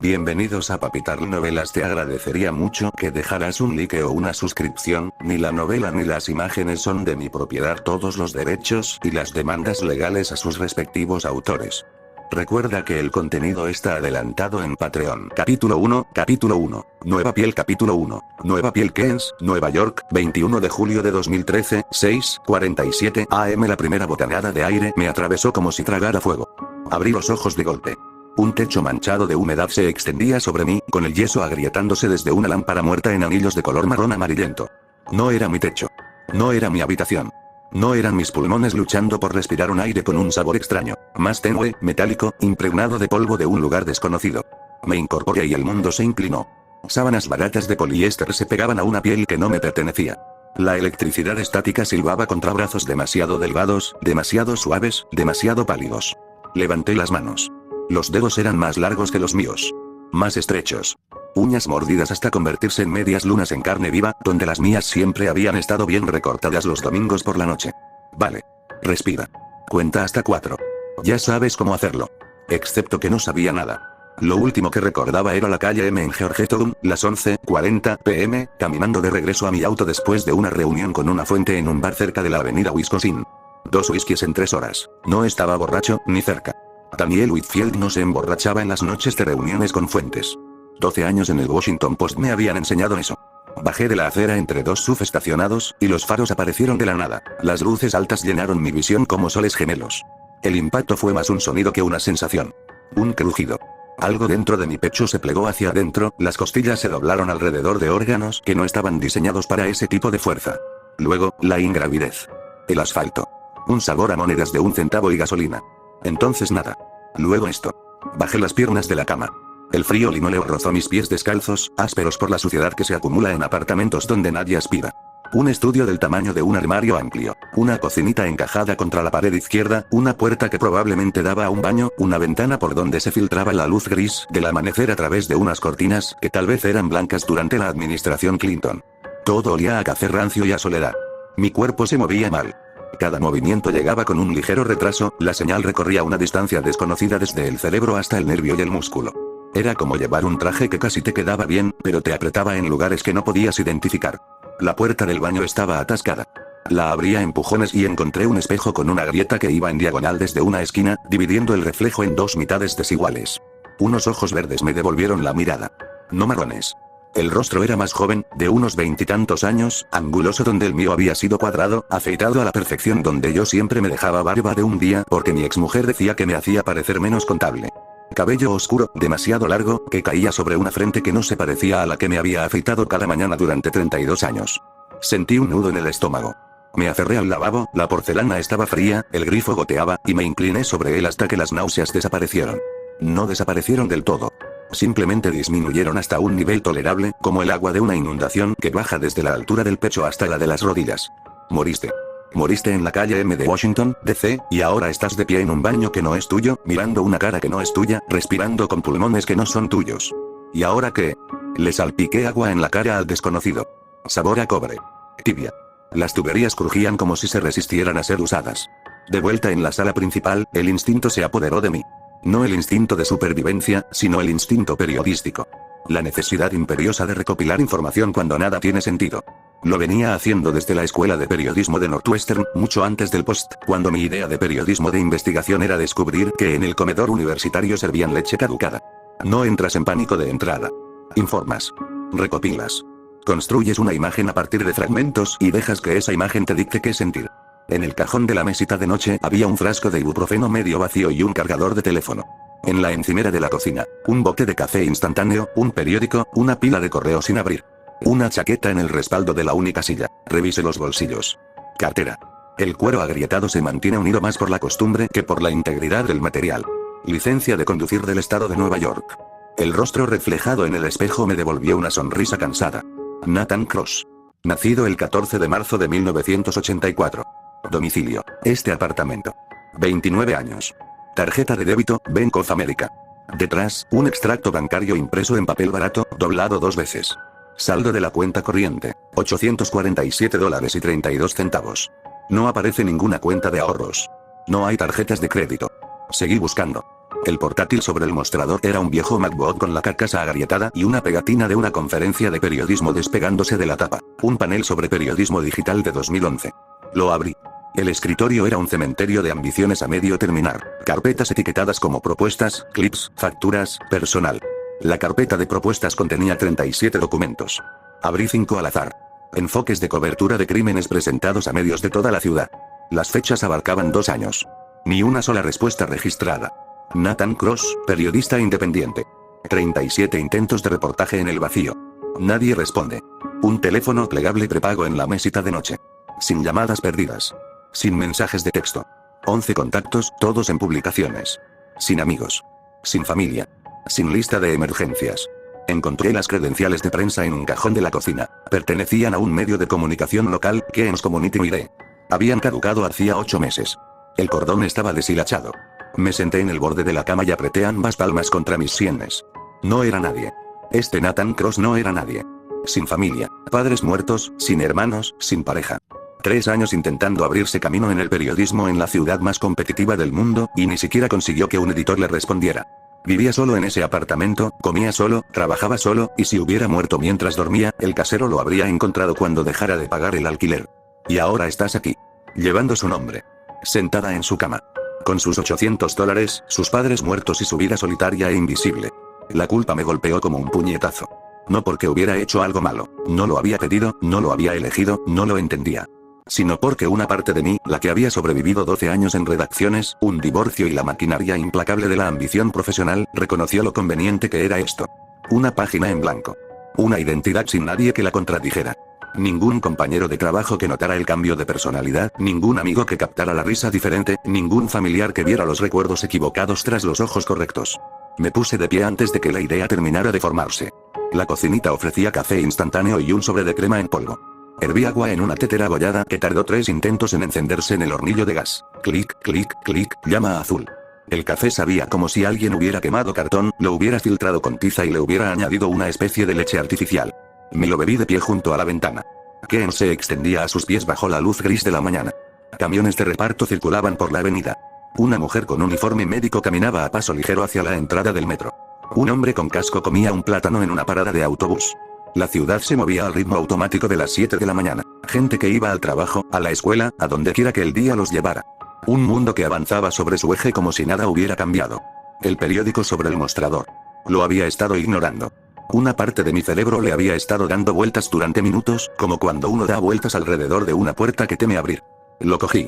Bienvenidos a Papitar Novelas. Te agradecería mucho que dejaras un like o una suscripción. Ni la novela ni las imágenes son de mi propiedad. Todos los derechos y las demandas legales a sus respectivos autores. Recuerda que el contenido está adelantado en Patreon. Capítulo 1, Capítulo 1. Nueva piel. Capítulo 1. Nueva piel. Queens, Nueva York, 21 de julio de 2013, 6:47 am. La primera bocanada de aire me atravesó como si tragara fuego. Abrí los ojos de golpe. Un techo manchado de humedad se extendía sobre mí, con el yeso agrietándose desde una lámpara muerta en anillos de color marrón amarillento. No era mi techo. No era mi habitación. No eran mis pulmones luchando por respirar un aire con un sabor extraño, más tenue, metálico, impregnado de polvo de un lugar desconocido. Me incorporé y el mundo se inclinó. Sábanas baratas de poliéster se pegaban a una piel que no me pertenecía. La electricidad estática silbaba contra brazos demasiado delgados, demasiado suaves, demasiado pálidos. Levanté las manos. Los dedos eran más largos que los míos. Más estrechos. Uñas mordidas hasta convertirse en medias lunas en carne viva, donde las mías siempre habían estado bien recortadas los domingos por la noche. Vale. Respira. Cuenta hasta 4. Ya sabes cómo hacerlo. Excepto que no sabía nada. Lo último que recordaba era la calle M en Georgetown, las 11:40 p.m., caminando de regreso a mi auto después de una reunión con una fuente en un bar cerca de la avenida Wisconsin. 2 whiskies en 3 horas. No estaba borracho, ni cerca. Daniel Whitfield no se emborrachaba en las noches de reuniones con fuentes. 12 años en el Washington Post me habían enseñado eso. Bajé de la acera entre 2 SUV estacionados, y los faros aparecieron de la nada. Las luces altas llenaron mi visión como soles gemelos. El impacto fue más un sonido que una sensación. Un crujido. Algo dentro de mi pecho se plegó hacia adentro, las costillas se doblaron alrededor de órganos que no estaban diseñados para ese tipo de fuerza. Luego, la ingravidez. El asfalto. Un sabor a monedas de 1 centavo y gasolina. Entonces nada. Luego esto. Bajé las piernas de la cama. El frío linóleo rozó mis pies descalzos, ásperos por la suciedad que se acumula en apartamentos donde nadie aspira. Un estudio del tamaño de un armario amplio, una cocinita encajada contra la pared izquierda, una puerta que probablemente daba a un baño, una ventana por donde se filtraba la luz gris del amanecer a través de unas cortinas que tal vez eran blancas durante la administración Clinton. Todo olía a café rancio y a soledad. Mi cuerpo se movía mal. Cada movimiento llegaba con un ligero retraso, la señal recorría una distancia desconocida desde el cerebro hasta el nervio y el músculo. Era como llevar un traje que casi te quedaba bien, pero te apretaba en lugares que no podías identificar. La puerta del baño estaba atascada. La abrí a empujones y encontré un espejo con una grieta que iba en diagonal desde una esquina, dividiendo el reflejo en 2 mitades desiguales. Unos ojos verdes me devolvieron la mirada. No marrones. El rostro era más joven, de unos 20 y tantos años, anguloso donde el mío había sido cuadrado, afeitado a la perfección donde yo siempre me dejaba barba de un día porque mi exmujer decía que me hacía parecer menos contable. Cabello oscuro, demasiado largo, que caía sobre una frente que no se parecía a la que me había afeitado cada mañana durante 32 años. Sentí un nudo en el estómago. Me aferré al lavabo, la porcelana estaba fría, el grifo goteaba, y me incliné sobre él hasta que las náuseas desaparecieron. No desaparecieron del todo. Simplemente disminuyeron hasta un nivel tolerable, como el agua de una inundación que baja desde la altura del pecho hasta la de las rodillas. Moriste. Moriste en la calle M de Washington, D.C., y ahora estás de pie en un baño que no es tuyo, mirando una cara que no es tuya, respirando con pulmones que no son tuyos. ¿Y ahora qué? Le salpiqué agua en la cara al desconocido. Sabor a cobre. Tibia. Las tuberías crujían como si se resistieran a ser usadas. De vuelta en la sala principal, el instinto se apoderó de mí. No el instinto de supervivencia, sino el instinto periodístico. La necesidad imperiosa de recopilar información cuando nada tiene sentido. Lo venía haciendo desde la escuela de periodismo de Northwestern, mucho antes del Post, cuando mi idea de periodismo de investigación era descubrir que en el comedor universitario servían leche caducada. No entras en pánico de entrada. Informas. Recopilas. Construyes una imagen a partir de fragmentos y dejas que esa imagen te dicte qué sentir. En el cajón de la mesita de noche había un frasco de ibuprofeno medio vacío y un cargador de teléfono. En la encimera de la cocina, un bote de café instantáneo, un periódico, una pila de correo sin abrir. Una chaqueta en el respaldo de la única silla. Revise los bolsillos. Cartera. El cuero agrietado se mantiene unido más por la costumbre que por la integridad del material. Licencia de conducir del estado de Nueva York. El rostro reflejado en el espejo me devolvió una sonrisa cansada. Nathan Cross. Nacido el 14 de marzo de 1984. Domicilio: este apartamento. 29 años. Tarjeta de débito, Bank of America. Detrás, un extracto bancario impreso en papel barato, doblado 2 veces. Saldo de la cuenta corriente: $847.32. No aparece ninguna cuenta de ahorros. No hay tarjetas de crédito. Seguí buscando. El portátil sobre el mostrador era un viejo MacBook con la carcasa agrietada y una pegatina de una conferencia de periodismo despegándose de la tapa. Un panel sobre periodismo digital de 2011. Lo abrí. El escritorio era un cementerio de ambiciones a medio terminar. Carpetas etiquetadas como propuestas, clips, facturas, personal. La carpeta de propuestas contenía 37 documentos. Abrí 5 al azar. Enfoques de cobertura de crímenes presentados a medios de toda la ciudad. Las fechas abarcaban 2 años. Ni una sola respuesta registrada. Nathan Cross, periodista independiente. 37 intentos de reportaje en el vacío. Nadie responde. Un teléfono plegable prepago en la mesita de noche. Sin llamadas perdidas. Sin mensajes de texto. 11 contactos, todos en publicaciones. Sin amigos. Sin familia. Sin lista de emergencias. Encontré las credenciales de prensa en un cajón de la cocina. Pertenecían a un medio de comunicación local, Keens Community Mirror. Habían caducado hacía 8 meses. El cordón estaba deshilachado. Me senté en el borde de la cama y apreté ambas palmas contra mis sienes. No era nadie. Este Nathan Cross no era nadie. Sin familia, padres muertos, sin hermanos, sin pareja. 3 años intentando abrirse camino en el periodismo en la ciudad más competitiva del mundo, y ni siquiera consiguió que un editor le respondiera. Vivía solo en ese apartamento, comía solo, trabajaba solo, y si hubiera muerto mientras dormía, el casero lo habría encontrado cuando dejara de pagar el alquiler. Y ahora estás aquí. Llevando su nombre. Sentada en su cama. Con sus $800, sus padres muertos y su vida solitaria e invisible. La culpa me golpeó como un puñetazo. No porque hubiera hecho algo malo, no lo había pedido, no lo había elegido, no lo entendía. Sino porque una parte de mí, la que había sobrevivido 12 años en redacciones, un divorcio y la maquinaria implacable de la ambición profesional, reconoció lo conveniente que era esto. Una página en blanco. Una identidad sin nadie que la contradijera. Ningún compañero de trabajo que notara el cambio de personalidad, ningún amigo que captara la risa diferente, ningún familiar que viera los recuerdos equivocados tras los ojos correctos. Me puse de pie antes de que la idea terminara de formarse. La cocinita ofrecía café instantáneo y un sobre de crema en polvo. Herví agua en una tetera abollada que tardó 3 intentos en encenderse en el hornillo de gas. Clic, clic, clic, llama azul. El café sabía como si alguien hubiera quemado cartón, lo hubiera filtrado con tiza y le hubiera añadido una especie de leche artificial. Me lo bebí de pie junto a la ventana. Keens se extendía a sus pies bajo la luz gris de la mañana. Camiones de reparto circulaban por la avenida. Una mujer con uniforme médico caminaba a paso ligero hacia la entrada del metro. Un hombre con casco comía un plátano en una parada de autobús. La ciudad se movía al ritmo automático de las 7 de la mañana. Gente que iba al trabajo, a la escuela, a donde quiera que el día los llevara. Un mundo que avanzaba sobre su eje como si nada hubiera cambiado. El periódico sobre el mostrador. Lo había estado ignorando. Una parte de mi cerebro le había estado dando vueltas durante minutos, como cuando uno da vueltas alrededor de una puerta que teme abrir. Lo cogí.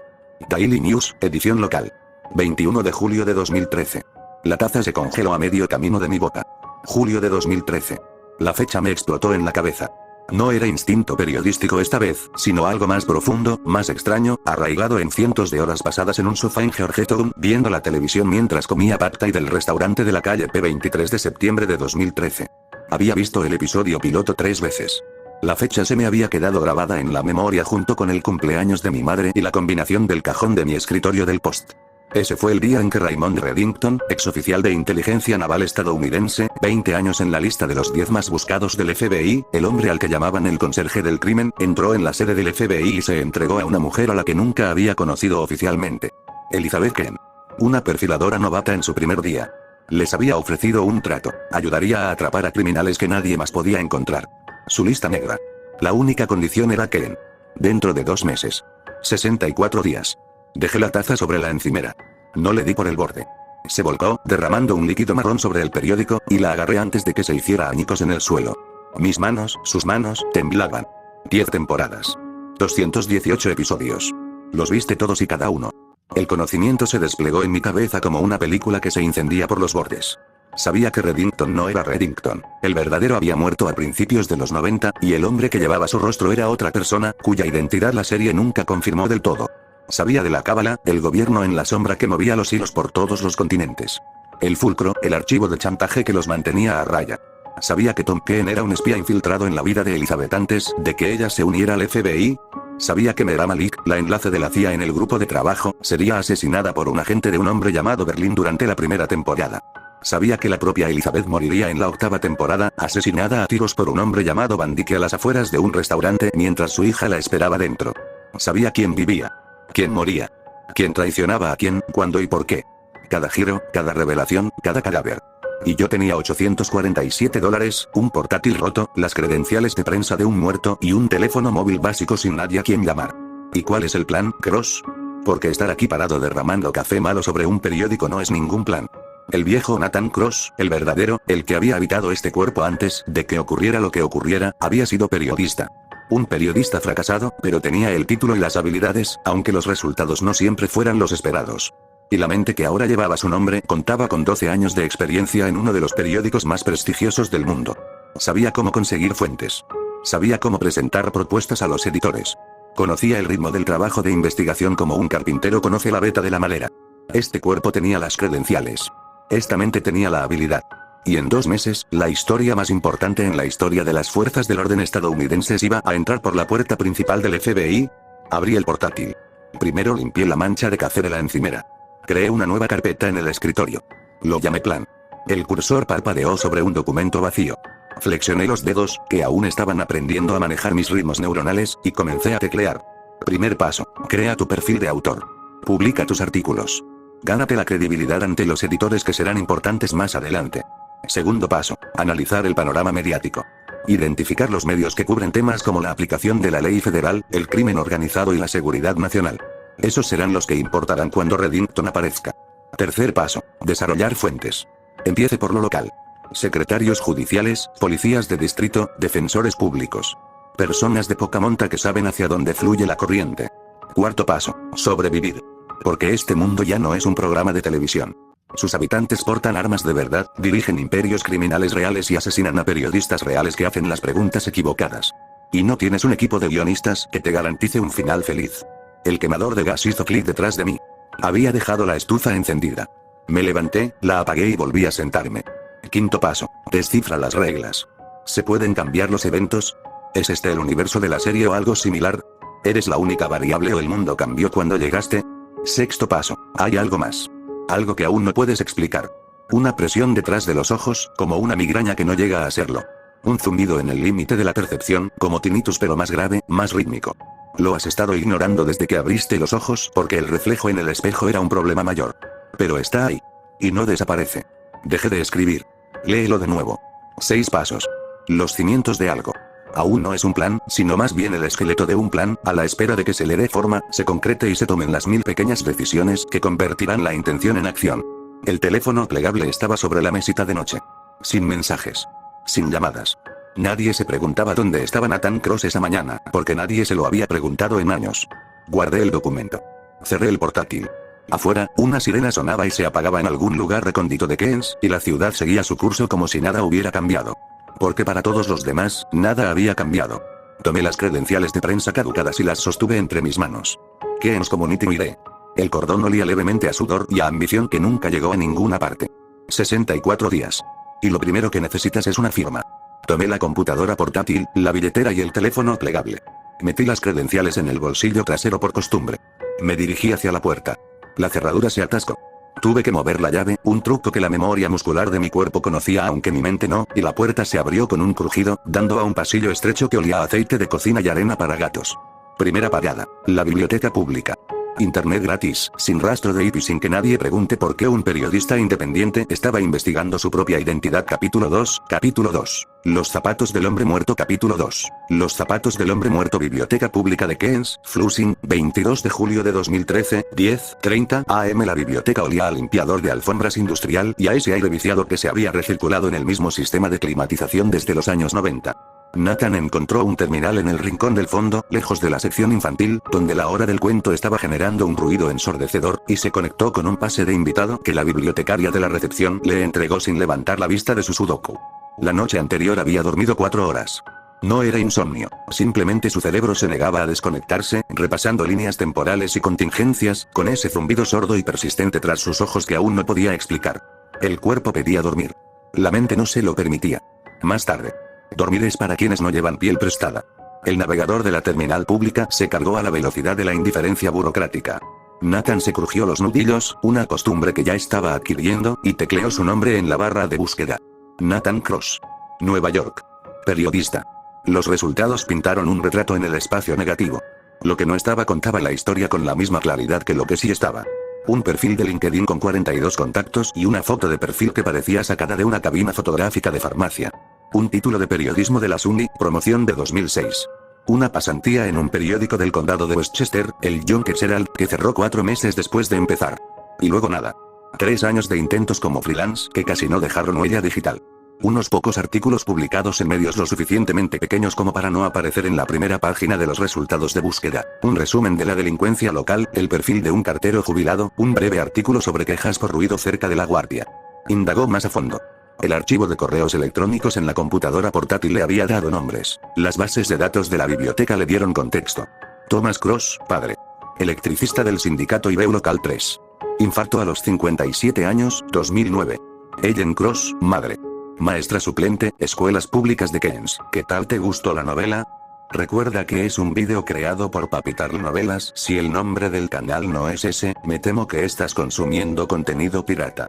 Daily News, edición local. 21 de julio de 2013. La taza se congeló a medio camino de mi boca. Julio de 2013. La fecha me explotó en la cabeza. No era instinto periodístico esta vez, sino algo más profundo, más extraño, arraigado en cientos de horas pasadas en un sofá en Georgetown, viendo la televisión mientras comía pad thai del restaurante de la calle P 23 de septiembre de 2013. Había visto el episodio piloto 3 veces. La fecha se me había quedado grabada en la memoria junto con el cumpleaños de mi madre y la combinación del cajón de mi escritorio del Post. Ese fue el día en que Raymond Reddington, exoficial de inteligencia naval estadounidense, 20 años en la lista de los 10 más buscados del FBI, el hombre al que llamaban el conserje del crimen, entró en la sede del FBI y se entregó a una mujer a la que nunca había conocido oficialmente. Elizabeth Kent. Una perfiladora novata en su primer día. Les había ofrecido un trato. Ayudaría a atrapar a criminales que nadie más podía encontrar. Su lista negra. La única condición era que dentro de 2 meses. 64 días. Dejé la taza sobre la encimera. No le di por el borde. Se volcó, derramando un líquido marrón sobre el periódico, y la agarré antes de que se hiciera añicos en el suelo. Mis manos, sus manos, temblaban. 10 temporadas. 218 episodios. Los viste todos y cada uno. El conocimiento se desplegó en mi cabeza como una película que se incendía por los bordes. Sabía que Reddington no era Reddington. El verdadero había muerto a principios de los 90, y el hombre que llevaba su rostro era otra persona, cuya identidad la serie nunca confirmó del todo. Sabía de la cábala, el gobierno en la sombra que movía los hilos por todos los continentes. El fulcro, el archivo de chantaje que los mantenía a raya. Sabía que Tom Keene era un espía infiltrado en la vida de Elizabeth antes de que ella se uniera al FBI. Sabía que Mera Malik, la enlace de la CIA en el grupo de trabajo, sería asesinada por un agente de un hombre llamado Berlin durante la primera temporada. Sabía que la propia Elizabeth moriría en la 8ª temporada, asesinada a tiros por un hombre llamado Bandique a las afueras de un restaurante mientras su hija la esperaba dentro. Sabía quién vivía. Quién moría. Quién traicionaba a quién, cuándo y por qué. cada giro, cada revelación, cada cadáver. Y yo tenía $847, un portátil roto, las credenciales de prensa de un muerto y un teléfono móvil básico sin nadie a quien llamar. ¿Y cuál es el plan, Cross? Porque estar aquí parado derramando café malo sobre un periódico no es ningún plan. El viejo Nathan Cross, el verdadero, el que había habitado este cuerpo antes de que ocurriera lo que ocurriera, había sido periodista. Un periodista fracasado, pero tenía el título y las habilidades, aunque los resultados no siempre fueran los esperados. Y la mente que ahora llevaba su nombre contaba con 12 años de experiencia en uno de los periódicos más prestigiosos del mundo. Sabía cómo conseguir fuentes. Sabía cómo presentar propuestas a los editores. Conocía el ritmo del trabajo de investigación como un carpintero conoce la veta de la madera. Este cuerpo tenía las credenciales. Esta mente tenía la habilidad. Y en 2 meses, la historia más importante en la historia de las fuerzas del orden estadounidenses iba a entrar por la puerta principal del FBI. Abrí el portátil. Primero limpié la mancha de café de la encimera. Creé una nueva carpeta en el escritorio. Lo llamé plan. El cursor parpadeó sobre un documento vacío. Flexioné los dedos, que aún estaban aprendiendo a manejar mis ritmos neuronales, y comencé a teclear. Primer paso, crea tu perfil de autor. Publica tus artículos. Gánate la credibilidad ante los editores que serán importantes más adelante. Segundo paso, analizar el panorama mediático. Identificar los medios que cubren temas como la aplicación de la ley federal, el crimen organizado y la seguridad nacional. Esos serán los que importarán cuando Reddington aparezca. Tercer paso, desarrollar fuentes. Empiece por lo local. Secretarios judiciales, policías de distrito, defensores públicos. Personas de poca monta que saben hacia dónde fluye la corriente. Cuarto paso, sobrevivir. Porque este mundo ya no es un programa de televisión. Sus habitantes portan armas de verdad, dirigen imperios criminales reales y asesinan a periodistas reales que hacen las preguntas equivocadas. Y no tienes un equipo de guionistas que te garantice un final feliz. El quemador de gas hizo clic detrás de mí. Había dejado la estufa encendida. Me levanté, la apagué y volví a sentarme. Quinto paso, descifra las reglas. ¿Se pueden cambiar los eventos? ¿Es este el universo de la serie o algo similar? ¿Eres la única variable o el mundo cambió cuando llegaste? Sexto paso, hay algo más. Algo que aún no puedes explicar. Una presión detrás de los ojos, como una migraña que no llega a serlo. Un zumbido en el límite de la percepción, como tinnitus pero más grave, más rítmico. Lo has estado ignorando desde que abriste los ojos porque el reflejo en el espejo era un problema mayor. Pero está ahí. Y no desaparece. Dejé de escribir. Léelo de nuevo. 6 pasos. Los cimientos de algo. Aún no es un plan, sino más bien el esqueleto de un plan, a la espera de que se le dé forma, se concrete y se tomen las 1000 pequeñas decisiones que convertirán la intención en acción. El teléfono plegable estaba sobre la mesita de noche. Sin mensajes. Sin llamadas. Nadie se preguntaba dónde estaba Nathan Cross esa mañana, porque nadie se lo había preguntado en años. Guardé el documento. Cerré el portátil. Afuera, una sirena sonaba y se apagaba en algún lugar recóndito de Keynes, y la ciudad seguía su curso como si nada hubiera cambiado. Porque para todos los demás, nada había cambiado. Tomé las credenciales de prensa caducadas y las sostuve entre mis manos. Keynes Community miré. El cordón olía levemente a sudor y a ambición que nunca llegó a ninguna parte. 64 días. Y lo primero que necesitas es una firma. Tomé la computadora portátil, la billetera y el teléfono plegable. Metí las credenciales en el bolsillo trasero por costumbre. Me dirigí hacia la puerta. La cerradura se atascó. Tuve que mover la llave, un truco que la memoria muscular de mi cuerpo conocía aunque mi mente no, y la puerta se abrió con un crujido, dando a un pasillo estrecho que olía a aceite de cocina y arena para gatos. Primera parada. La biblioteca pública. Internet gratis, sin rastro de IP y sin que nadie pregunte por qué un periodista independiente estaba investigando su propia identidad. Capítulo 2, Capítulo 2. Los zapatos del hombre muerto. Capítulo 2. Los zapatos del hombre muerto. Biblioteca Pública de Keynes, Flushing, 22 de julio de 2013, 10:30 AM. La biblioteca olía a limpiador de alfombras industrial y a ese aire viciado que se había recirculado en el mismo sistema de climatización desde los años 90. Nathan encontró un terminal en el rincón del fondo, lejos de la sección infantil, donde la hora del cuento estaba generando un ruido ensordecedor, y se conectó con un pase de invitado que la bibliotecaria de la recepción le entregó sin levantar la vista de su sudoku. La noche anterior había dormido 4 horas. No era insomnio, simplemente su cerebro se negaba a desconectarse, repasando líneas temporales y contingencias, con ese zumbido sordo y persistente tras sus ojos que aún no podía explicar. El cuerpo pedía dormir. La mente no se lo permitía. Más tarde. Dormir es para quienes no llevan piel prestada. El navegador de la terminal pública se cargó a la velocidad de la indiferencia burocrática. Nathan se crujió los nudillos, una costumbre que ya estaba adquiriendo, y tecleó su nombre en la barra de búsqueda. Nathan Cross. Nueva York. Periodista. Los resultados pintaron un retrato en el espacio negativo. Lo que no estaba contaba la historia con la misma claridad que lo que sí estaba. Un perfil de LinkedIn con 42 contactos y una foto de perfil que parecía sacada de una cabina fotográfica de farmacia. Un título de periodismo de la SUNY, promoción de 2006. Una pasantía en un periódico del condado de Westchester, el Yonkers Herald, que cerró 4 meses después de empezar. Y luego nada. 3 años de intentos como freelance que casi no dejaron huella digital. Unos pocos artículos publicados en medios lo suficientemente pequeños como para no aparecer en la primera página de los resultados de búsqueda, un resumen de la delincuencia local, el perfil de un cartero jubilado, un breve artículo sobre quejas por ruido cerca de La Guardia. Indagó más a fondo. El archivo de correos electrónicos en la computadora portátil le había dado nombres. Las bases de datos de la biblioteca le dieron contexto. Thomas Cross, padre. Electricista del sindicato IBEU Local 3. Infarto a los 57 años, 2009. Ellen Cross, madre. Maestra suplente, Escuelas Públicas de Keynes. ¿Qué tal te gustó la novela? Recuerda que es un vídeo creado por Papitarl Novelas. Si el nombre del canal no es ese, me temo que estás consumiendo contenido pirata.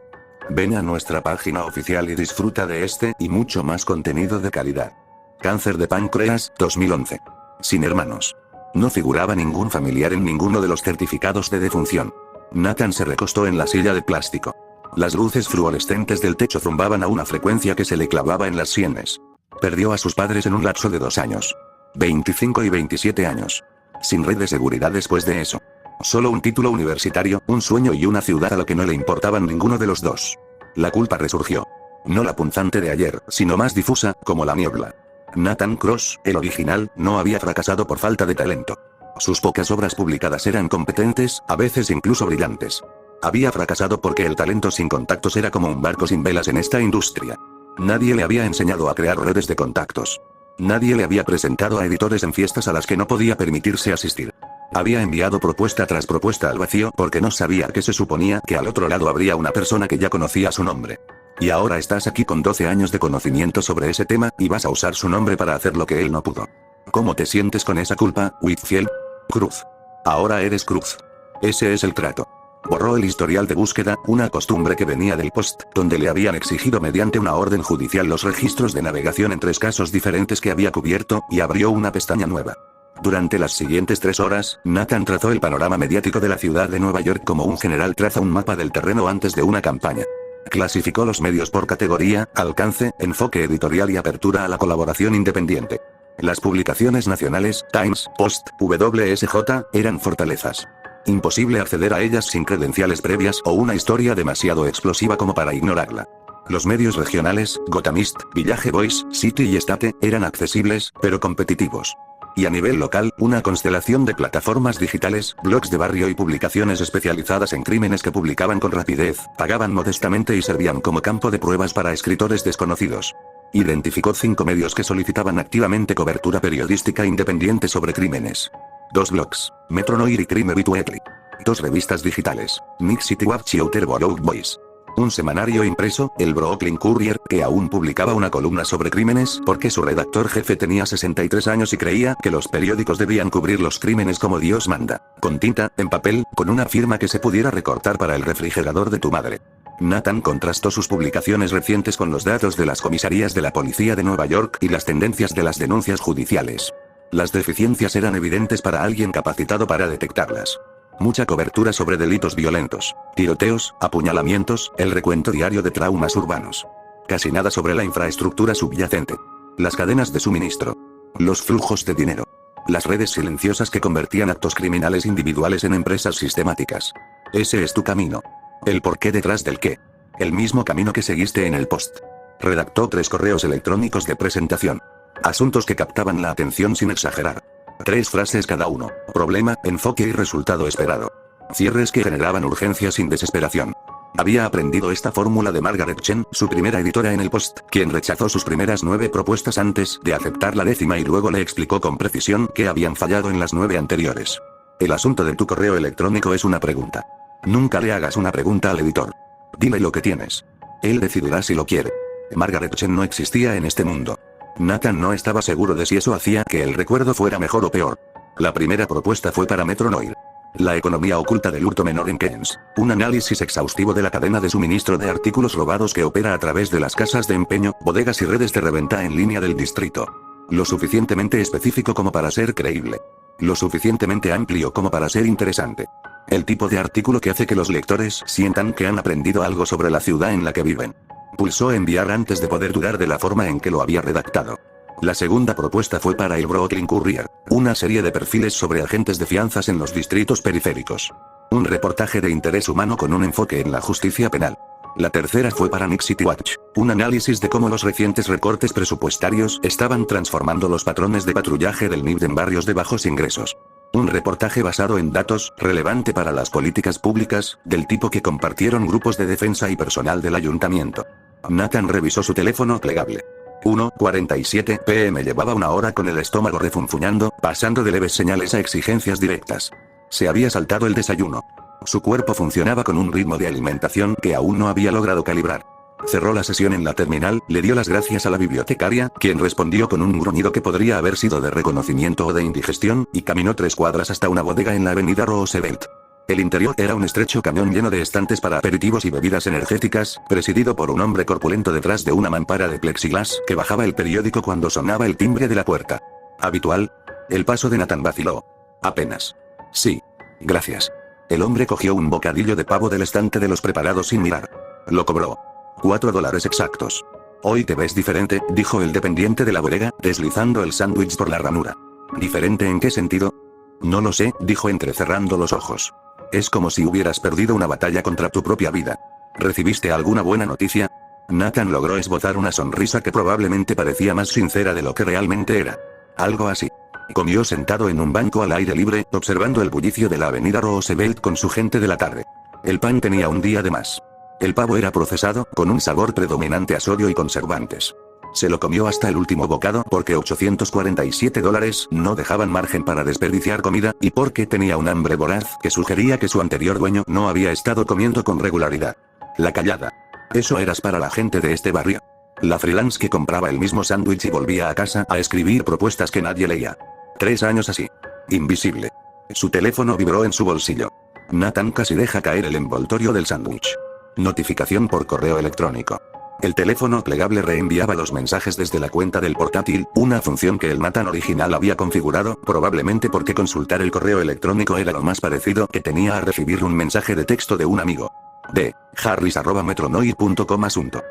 Ven a nuestra página oficial y disfruta de este y mucho más contenido de calidad. Cáncer de páncreas, 2011. Sin hermanos. No figuraba ningún familiar en ninguno de los certificados de defunción. Nathan se recostó en la silla de plástico. Las luces fluorescentes del techo zumbaban a una frecuencia que se le clavaba en las sienes. Perdió a sus padres en un lapso de 2 años. 25 y 27 años. Sin red de seguridad después de eso. Solo un título universitario, un sueño y una ciudad a lo que no le importaban ninguno de los dos. La culpa resurgió. No la punzante de ayer, sino más difusa, como la niebla. Nathan Cross, el original, no había fracasado por falta de talento. Sus pocas obras publicadas eran competentes, a veces incluso brillantes. Había fracasado porque el talento sin contactos era como un barco sin velas en esta industria. Nadie le había enseñado a crear redes de contactos. Nadie le había presentado a editores en fiestas a las que no podía permitirse asistir. Había enviado propuesta tras propuesta al vacío porque no sabía que se suponía que al otro lado habría una persona que ya conocía su nombre. Y ahora estás aquí con 12 años de conocimiento sobre ese tema, y vas a usar su nombre para hacer lo que él no pudo. ¿Cómo te sientes con esa culpa, Whitfield? Cruz. Ahora eres Cruz. Ese es el trato. Borró el historial de búsqueda, una costumbre que venía del Post, donde le habían exigido mediante una orden judicial los registros de navegación en 3 casos diferentes que había cubierto, y abrió una pestaña nueva. Durante las siguientes 3 horas, Nathan trazó el panorama mediático de la ciudad de Nueva York como un general traza un mapa del terreno antes de una campaña. Clasificó los medios por categoría, alcance, enfoque editorial y apertura a la colaboración independiente. Las publicaciones nacionales, Times, Post, WSJ, eran fortalezas. Imposible acceder a ellas sin credenciales previas o una historia demasiado explosiva como para ignorarla. Los medios regionales, Gothamist, Village Voice, City y State, eran accesibles, pero competitivos. Y a nivel local, una constelación de plataformas digitales, blogs de barrio y publicaciones especializadas en crímenes que publicaban con rapidez, pagaban modestamente y servían como campo de pruebas para escritores desconocidos. Identificó 5 medios que solicitaban activamente cobertura periodística independiente sobre crímenes. 2 blogs, Metro Noir y Crime Weekly. 2 revistas digitales, Nick City Watch y Outer Borough Boys. Un semanario impreso, el Brooklyn Courier, que aún publicaba una columna sobre crímenes porque su redactor jefe tenía 63 años y creía que los periódicos debían cubrir los crímenes como Dios manda, con tinta, en papel, con una firma que se pudiera recortar para el refrigerador de tu madre. Nathan contrastó sus publicaciones recientes con los datos de las comisarías de la policía de Nueva York y las tendencias de las denuncias judiciales. Las deficiencias eran evidentes para alguien capacitado para detectarlas. Mucha cobertura sobre delitos violentos, tiroteos, apuñalamientos, el recuento diario de traumas urbanos. Casi nada sobre la infraestructura subyacente. Las cadenas de suministro. Los flujos de dinero. Las redes silenciosas que convertían actos criminales individuales en empresas sistemáticas. Ese es tu camino. El porqué detrás del qué. El mismo camino que seguiste en el Post. Redactó 3 correos electrónicos de presentación. Asuntos que captaban la atención sin exagerar. 3 frases cada uno. Problema, enfoque y resultado esperado. Cierres que generaban urgencia sin desesperación. Había aprendido esta fórmula de Margaret Chen, su primera editora en el Post, quien rechazó sus primeras 9 propuestas antes de aceptar la 10ª y luego le explicó con precisión que habían fallado en las 9 anteriores. El asunto de tu correo electrónico es una pregunta. Nunca le hagas una pregunta al editor. Dile lo que tienes. Él decidirá si lo quiere. Margaret Chen no existía en este mundo. Nathan no estaba seguro de si eso hacía que el recuerdo fuera mejor o peor. La primera propuesta fue para Metro Noir. La economía oculta del hurto menor en Keynes. Un análisis exhaustivo de la cadena de suministro de artículos robados que opera a través de las casas de empeño, bodegas y redes de reventa en línea del distrito. Lo suficientemente específico como para ser creíble. Lo suficientemente amplio como para ser interesante. El tipo de artículo que hace que los lectores sientan que han aprendido algo sobre la ciudad en la que viven. Pulsó enviar antes de poder dudar de la forma en que lo había redactado. La segunda propuesta fue para el Brooklyn Courier, una serie de perfiles sobre agentes de fianzas en los distritos periféricos. Un reportaje de interés humano con un enfoque en la justicia penal. La tercera fue para Nick City Watch, un análisis de cómo los recientes recortes presupuestarios estaban transformando los patrones de patrullaje del NIB en barrios de bajos ingresos. Un reportaje basado en datos, relevante para las políticas públicas, del tipo que compartieron grupos de defensa y personal del ayuntamiento. Nathan revisó su teléfono plegable. 1:47 p.m. Llevaba una hora con el estómago refunfuñando, pasando de leves señales a exigencias directas. Se había saltado el desayuno. Su cuerpo funcionaba con un ritmo de alimentación que aún no había logrado calibrar. Cerró la sesión en la terminal, le dio las gracias a la bibliotecaria, quien respondió con un gruñido que podría haber sido de reconocimiento o de indigestión, y caminó 3 cuadras hasta una bodega en la avenida Roosevelt. El interior era un estrecho camión lleno de estantes para aperitivos y bebidas energéticas, presidido por un hombre corpulento detrás de una mampara de plexiglas, que bajaba el periódico cuando sonaba el timbre de la puerta. ¿Habitual? El paso de Nathan vaciló. Apenas. Sí. Gracias. El hombre cogió un bocadillo de pavo del estante de los preparados sin mirar. Lo cobró. $4 exactos. Hoy te ves diferente, dijo el dependiente de la bodega, deslizando el sándwich por la ranura. ¿Diferente en qué sentido? No lo sé, dijo entrecerrando los ojos. Es como si hubieras perdido una batalla contra tu propia vida. ¿Recibiste alguna buena noticia? Nathan logró esbozar una sonrisa que probablemente parecía más sincera de lo que realmente era. Algo así. Comió sentado en un banco al aire libre, observando el bullicio de la avenida Roosevelt con su gente de la tarde. El pan tenía un día de más. El pavo era procesado, con un sabor predominante a sodio y conservantes. Se lo comió hasta el último bocado porque $847 no dejaban margen para desperdiciar comida, y porque tenía un hambre voraz que sugería que su anterior dueño no había estado comiendo con regularidad. La callada. Eso eras para la gente de este barrio. La freelance que compraba el mismo sándwich y volvía a casa a escribir propuestas que nadie leía. 3 años así. Invisible. Su teléfono vibró en su bolsillo. Nathan casi deja caer el envoltorio del sándwich. Notificación por correo electrónico. El teléfono plegable reenviaba los mensajes desde la cuenta del portátil, una función que el Nathan original había configurado, probablemente porque consultar el correo electrónico era lo más parecido que tenía a recibir un mensaje de texto de un amigo. D. Harris@metronoir.com. Asunto.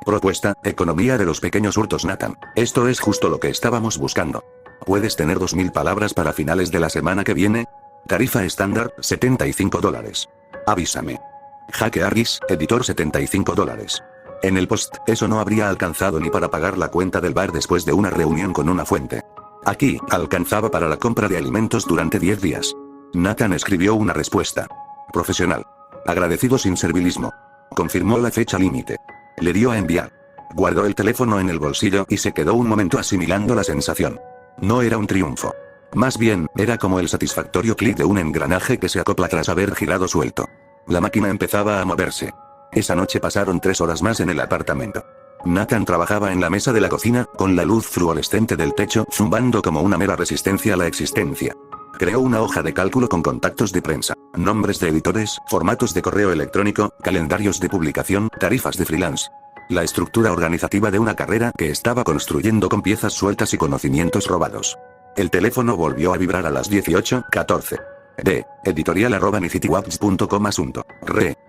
Propuesta, economía de los pequeños hurtos. Nathan. Esto es justo lo que estábamos buscando. ¿Puedes tener 2000 palabras para finales de la semana que viene? Tarifa estándar, $75. Avísame. Jake Harris, editor, $75. En el post, eso no habría alcanzado ni para pagar la cuenta del bar después de una reunión con una fuente. Aquí, alcanzaba para la compra de alimentos durante 10 días. Nathan escribió una respuesta. Profesional. Agradecido sin servilismo. Confirmó la fecha límite. Le dio a enviar. Guardó el teléfono en el bolsillo y se quedó un momento asimilando la sensación. No era un triunfo. Más bien, era como el satisfactorio clic de un engranaje que se acopla tras haber girado suelto. La máquina empezaba a moverse. Esa noche pasaron 3 horas más en el apartamento. Nathan trabajaba en la mesa de la cocina, con la luz fluorescente del techo zumbando como una mera resistencia a la existencia. Creó una hoja de cálculo con contactos de prensa, nombres de editores, formatos de correo electrónico, calendarios de publicación, tarifas de freelance. La estructura organizativa de una carrera que estaba construyendo con piezas sueltas y conocimientos robados. El teléfono volvió a vibrar a las 18:14. D. editorial@nicitywatch.com. Asunto.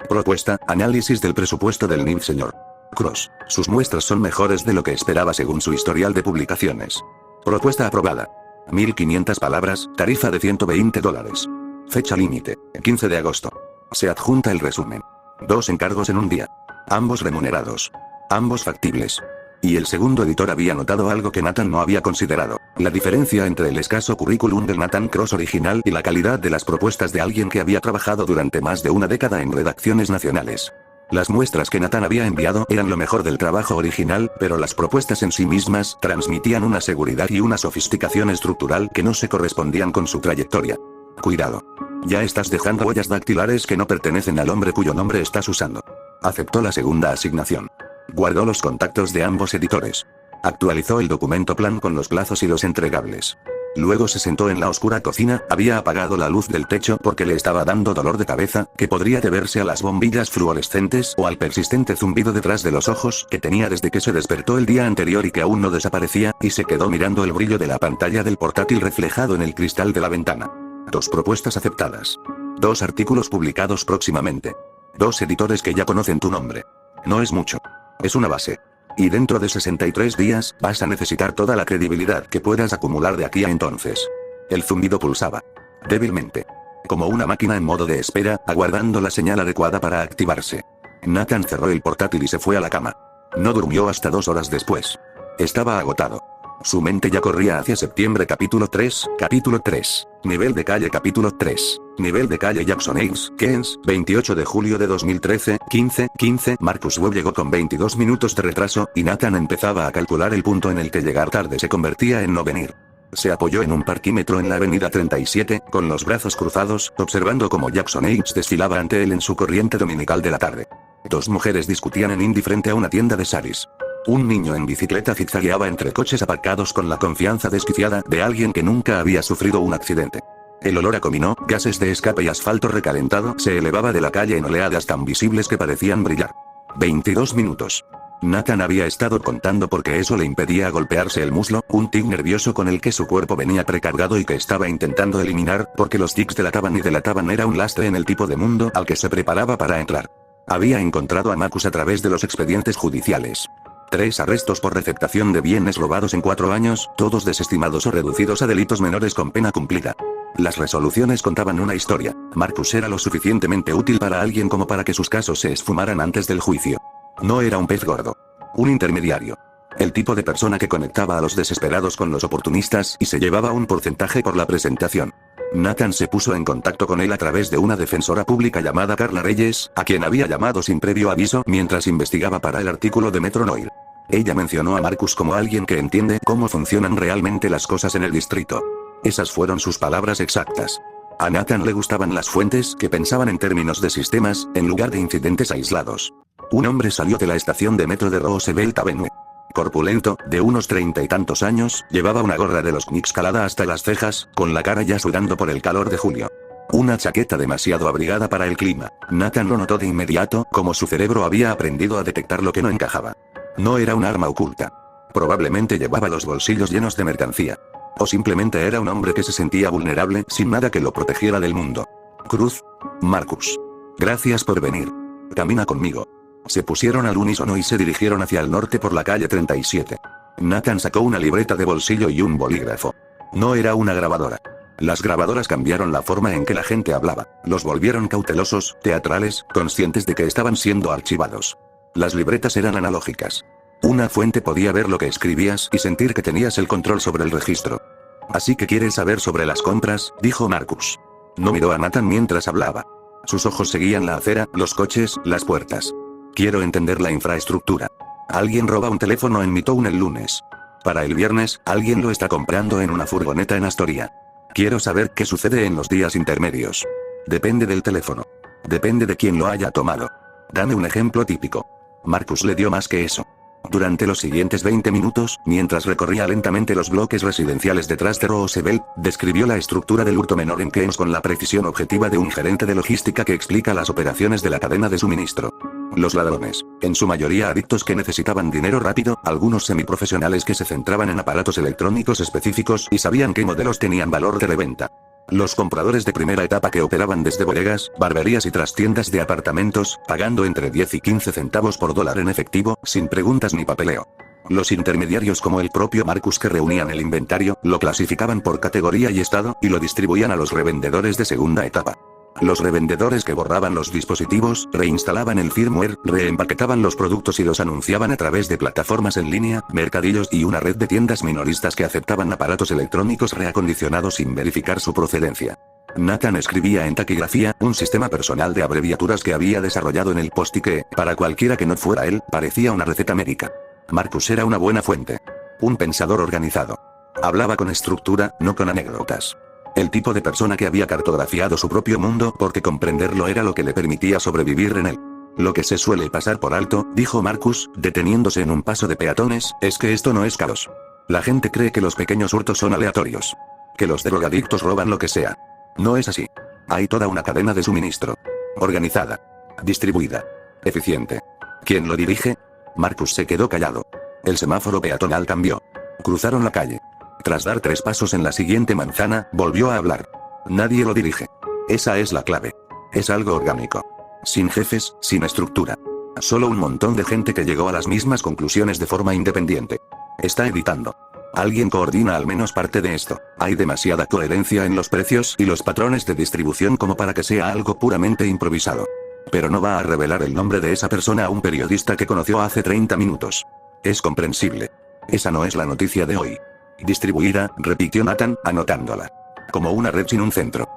Propuesta, análisis del presupuesto del NIB. Señor Cross. Sus muestras son mejores de lo que esperaba según su historial de publicaciones. Propuesta aprobada. 1500 palabras, tarifa de $120. Fecha límite, 15 de agosto. Se adjunta el resumen. 2 encargos en un día. Ambos remunerados. Ambos factibles. Y el segundo editor había notado algo que Nathan no había considerado: la diferencia entre el escaso currículum del Nathan Cross original y la calidad de las propuestas de alguien que había trabajado durante más de una década en redacciones nacionales. Las muestras que Nathan había enviado eran lo mejor del trabajo original, pero las propuestas en sí mismas transmitían una seguridad y una sofisticación estructural que no se correspondían con su trayectoria. Cuidado. Ya estás dejando huellas dactilares que no pertenecen al hombre cuyo nombre estás usando. Aceptó la segunda asignación. Guardó los contactos de ambos editores. Actualizó el documento plan con los plazos y los entregables. Luego se sentó en la oscura cocina, había apagado la luz del techo porque le estaba dando dolor de cabeza, que podría deberse a las bombillas fluorescentes o al persistente zumbido detrás de los ojos que tenía desde que se despertó el día anterior y que aún no desaparecía, y se quedó mirando el brillo de la pantalla del portátil reflejado en el cristal de la ventana. 2 propuestas aceptadas. 2 artículos publicados próximamente. 2 editores que ya conocen tu nombre. No es mucho. Es una base. Y dentro de 63 días, vas a necesitar toda la credibilidad que puedas acumular de aquí a entonces. El zumbido pulsaba. Débilmente. Como una máquina en modo de espera, aguardando la señal adecuada para activarse. Nathan cerró el portátil y se fue a la cama. No durmió hasta 2 horas después. Estaba agotado. Su mente ya corría hacia septiembre. Capítulo 3, capítulo 3. Nivel de calle. Capítulo 3. Nivel de calle Jackson Heights, Keynes, 28 de julio de 2013, 15:15. Marcus Webb llegó con 22 minutos de retraso, y Nathan empezaba a calcular el punto en el que llegar tarde se convertía en no venir. Se apoyó en un parquímetro en la avenida 37, con los brazos cruzados, observando cómo Jackson Heights desfilaba ante él en su corriente dominical de la tarde. 2 mujeres discutían en Indy frente a una tienda de saris. Un niño en bicicleta zigzagueaba entre coches aparcados con la confianza desquiciada de alguien que nunca había sufrido un accidente. El olor a comino, gases de escape y asfalto recalentado se elevaba de la calle en oleadas tan visibles que parecían brillar. 22 minutos. Nathan había estado contando porque eso le impedía golpearse el muslo, un tic nervioso con el que su cuerpo venía precargado y que estaba intentando eliminar, porque los tics delataban y delataban era un lastre en el tipo de mundo al que se preparaba para entrar. Había encontrado a Marcus a través de los expedientes judiciales. 3 arrestos por receptación de bienes robados en 4 años, todos desestimados o reducidos a delitos menores con pena cumplida. Las resoluciones contaban una historia. Marcus era lo suficientemente útil para alguien como para que sus casos se esfumaran antes del juicio. No era un pez gordo. Un intermediario. El tipo de persona que conectaba a los desesperados con los oportunistas y se llevaba un porcentaje por la presentación. Nathan se puso en contacto con él a través de una defensora pública llamada Carla Reyes, a quien había llamado sin previo aviso mientras investigaba para el artículo de Metro Noir. Ella mencionó a Marcus como alguien que entiende cómo funcionan realmente las cosas en el distrito. Esas fueron sus palabras exactas. A Nathan le gustaban las fuentes que pensaban en términos de sistemas, en lugar de incidentes aislados. Un hombre salió de la estación de metro de Roosevelt Avenue. Corpulento, de unos 30 y tantos años, llevaba una gorra de los Knicks calada hasta las cejas, con la cara ya sudando por el calor de julio. Una chaqueta demasiado abrigada para el clima. Nathan lo notó de inmediato, como su cerebro había aprendido a detectar lo que no encajaba. No era un arma oculta. Probablemente llevaba los bolsillos llenos de mercancía. O simplemente era un hombre que se sentía vulnerable, sin nada que lo protegiera del mundo. Cruz. Marcus. Gracias por venir. Camina conmigo. Se pusieron al unísono y se dirigieron hacia el norte por la calle 37. Nathan sacó una libreta de bolsillo y un bolígrafo. No era una grabadora. Las grabadoras cambiaron la forma en que la gente hablaba, los volvieron cautelosos, teatrales, conscientes de que estaban siendo archivados. Las libretas eran analógicas. Una fuente podía ver lo que escribías y sentir que tenías el control sobre el registro. Así que quieres saber sobre las compras, dijo Marcus. No miró a Nathan mientras hablaba. Sus ojos seguían la acera, los coches, las puertas. Quiero entender la infraestructura. Alguien roba un teléfono en Midtown el lunes. Para el viernes, alguien lo está comprando en una furgoneta en Astoria. Quiero saber qué sucede en los días intermedios. Depende del teléfono. Depende de quién lo haya tomado. Dame un ejemplo típico. Marcus le dio más que eso. Durante los siguientes 20 minutos, mientras recorría lentamente los bloques residenciales detrás de Roosevelt, describió la estructura del hurto menor en Keynes con la precisión objetiva de un gerente de logística que explica las operaciones de la cadena de suministro. Los ladrones, en su mayoría adictos que necesitaban dinero rápido, algunos semiprofesionales que se centraban en aparatos electrónicos específicos y sabían qué modelos tenían valor de reventa. Los compradores de primera etapa que operaban desde bodegas, barberías y trastiendas de apartamentos, pagando entre 10 y 15 centavos por dólar en efectivo, sin preguntas ni papeleo. Los intermediarios como el propio Marcus que reunían el inventario, lo clasificaban por categoría y estado, y lo distribuían a los revendedores de segunda etapa. Los revendedores que borraban los dispositivos, reinstalaban el firmware, reempaquetaban los productos y los anunciaban a través de plataformas en línea, mercadillos y una red de tiendas minoristas que aceptaban aparatos electrónicos reacondicionados sin verificar su procedencia. Nathan escribía en taquigrafía, un sistema personal de abreviaturas que había desarrollado en el post y que, para cualquiera que no fuera él, parecía una receta médica. Marcus era una buena fuente. Un pensador organizado. Hablaba con estructura, no con anécdotas. El tipo de persona que había cartografiado su propio mundo porque comprenderlo era lo que le permitía sobrevivir en él. Lo que se suele pasar por alto, dijo Marcus, deteniéndose en un paso de peatones, es que esto no es caos. La gente cree que los pequeños hurtos son aleatorios. Que los drogadictos roban lo que sea. No es así. Hay toda una cadena de suministro. Organizada. Distribuida. Eficiente. ¿Quién lo dirige? Marcus se quedó callado. El semáforo peatonal cambió. Cruzaron la calle. Tras dar 3 pasos en la siguiente manzana, volvió a hablar. Nadie lo dirige. Esa es la clave. Es algo orgánico. Sin jefes, sin estructura. Solo un montón de gente que llegó a las mismas conclusiones de forma independiente. Está editando. Alguien coordina al menos parte de esto. Hay demasiada coherencia en los precios y los patrones de distribución como para que sea algo puramente improvisado. Pero no va a revelar el nombre de esa persona a un periodista que conoció hace 30 minutos. Es comprensible. Esa no es la noticia de hoy. Distribuida, repitió Nathan, anotándola. Como una red sin un centro.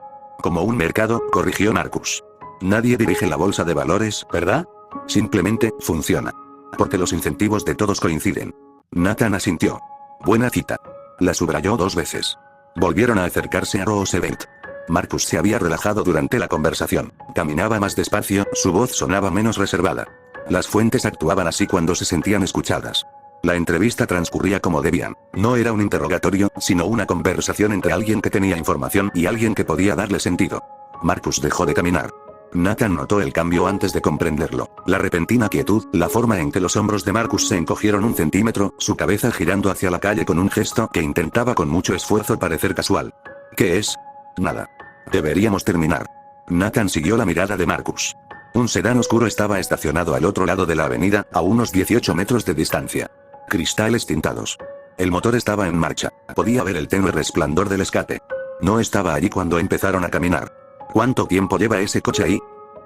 Como un mercado, corrigió Marcus. Nadie dirige la bolsa de valores, ¿verdad? Simplemente, funciona. Porque los incentivos de todos coinciden. Nathan asintió. Buena cita. La subrayó 2 veces. Volvieron a acercarse a Roosevelt. Marcus se había relajado durante la conversación. Caminaba más despacio, su voz sonaba menos reservada. Las fuentes actuaban así cuando se sentían escuchadas. La entrevista transcurría como debían. No era un interrogatorio, sino una conversación entre alguien que tenía información y alguien que podía darle sentido. Marcus dejó de caminar. Nathan notó el cambio antes de comprenderlo. La repentina quietud, la forma en que los hombros de Marcus se encogieron 1 centímetro, su cabeza girando hacia la calle con un gesto que intentaba con mucho esfuerzo parecer casual. ¿Qué es? Nada. Deberíamos terminar. Nathan siguió la mirada de Marcus. Un sedán oscuro estaba estacionado al otro lado de la avenida, a unos 18 metros de distancia. Cristales tintados. El motor estaba en marcha. Podía ver el tenue resplandor del escape. No estaba allí cuando empezaron a caminar. ¿Cuánto tiempo lleva ese coche ahí?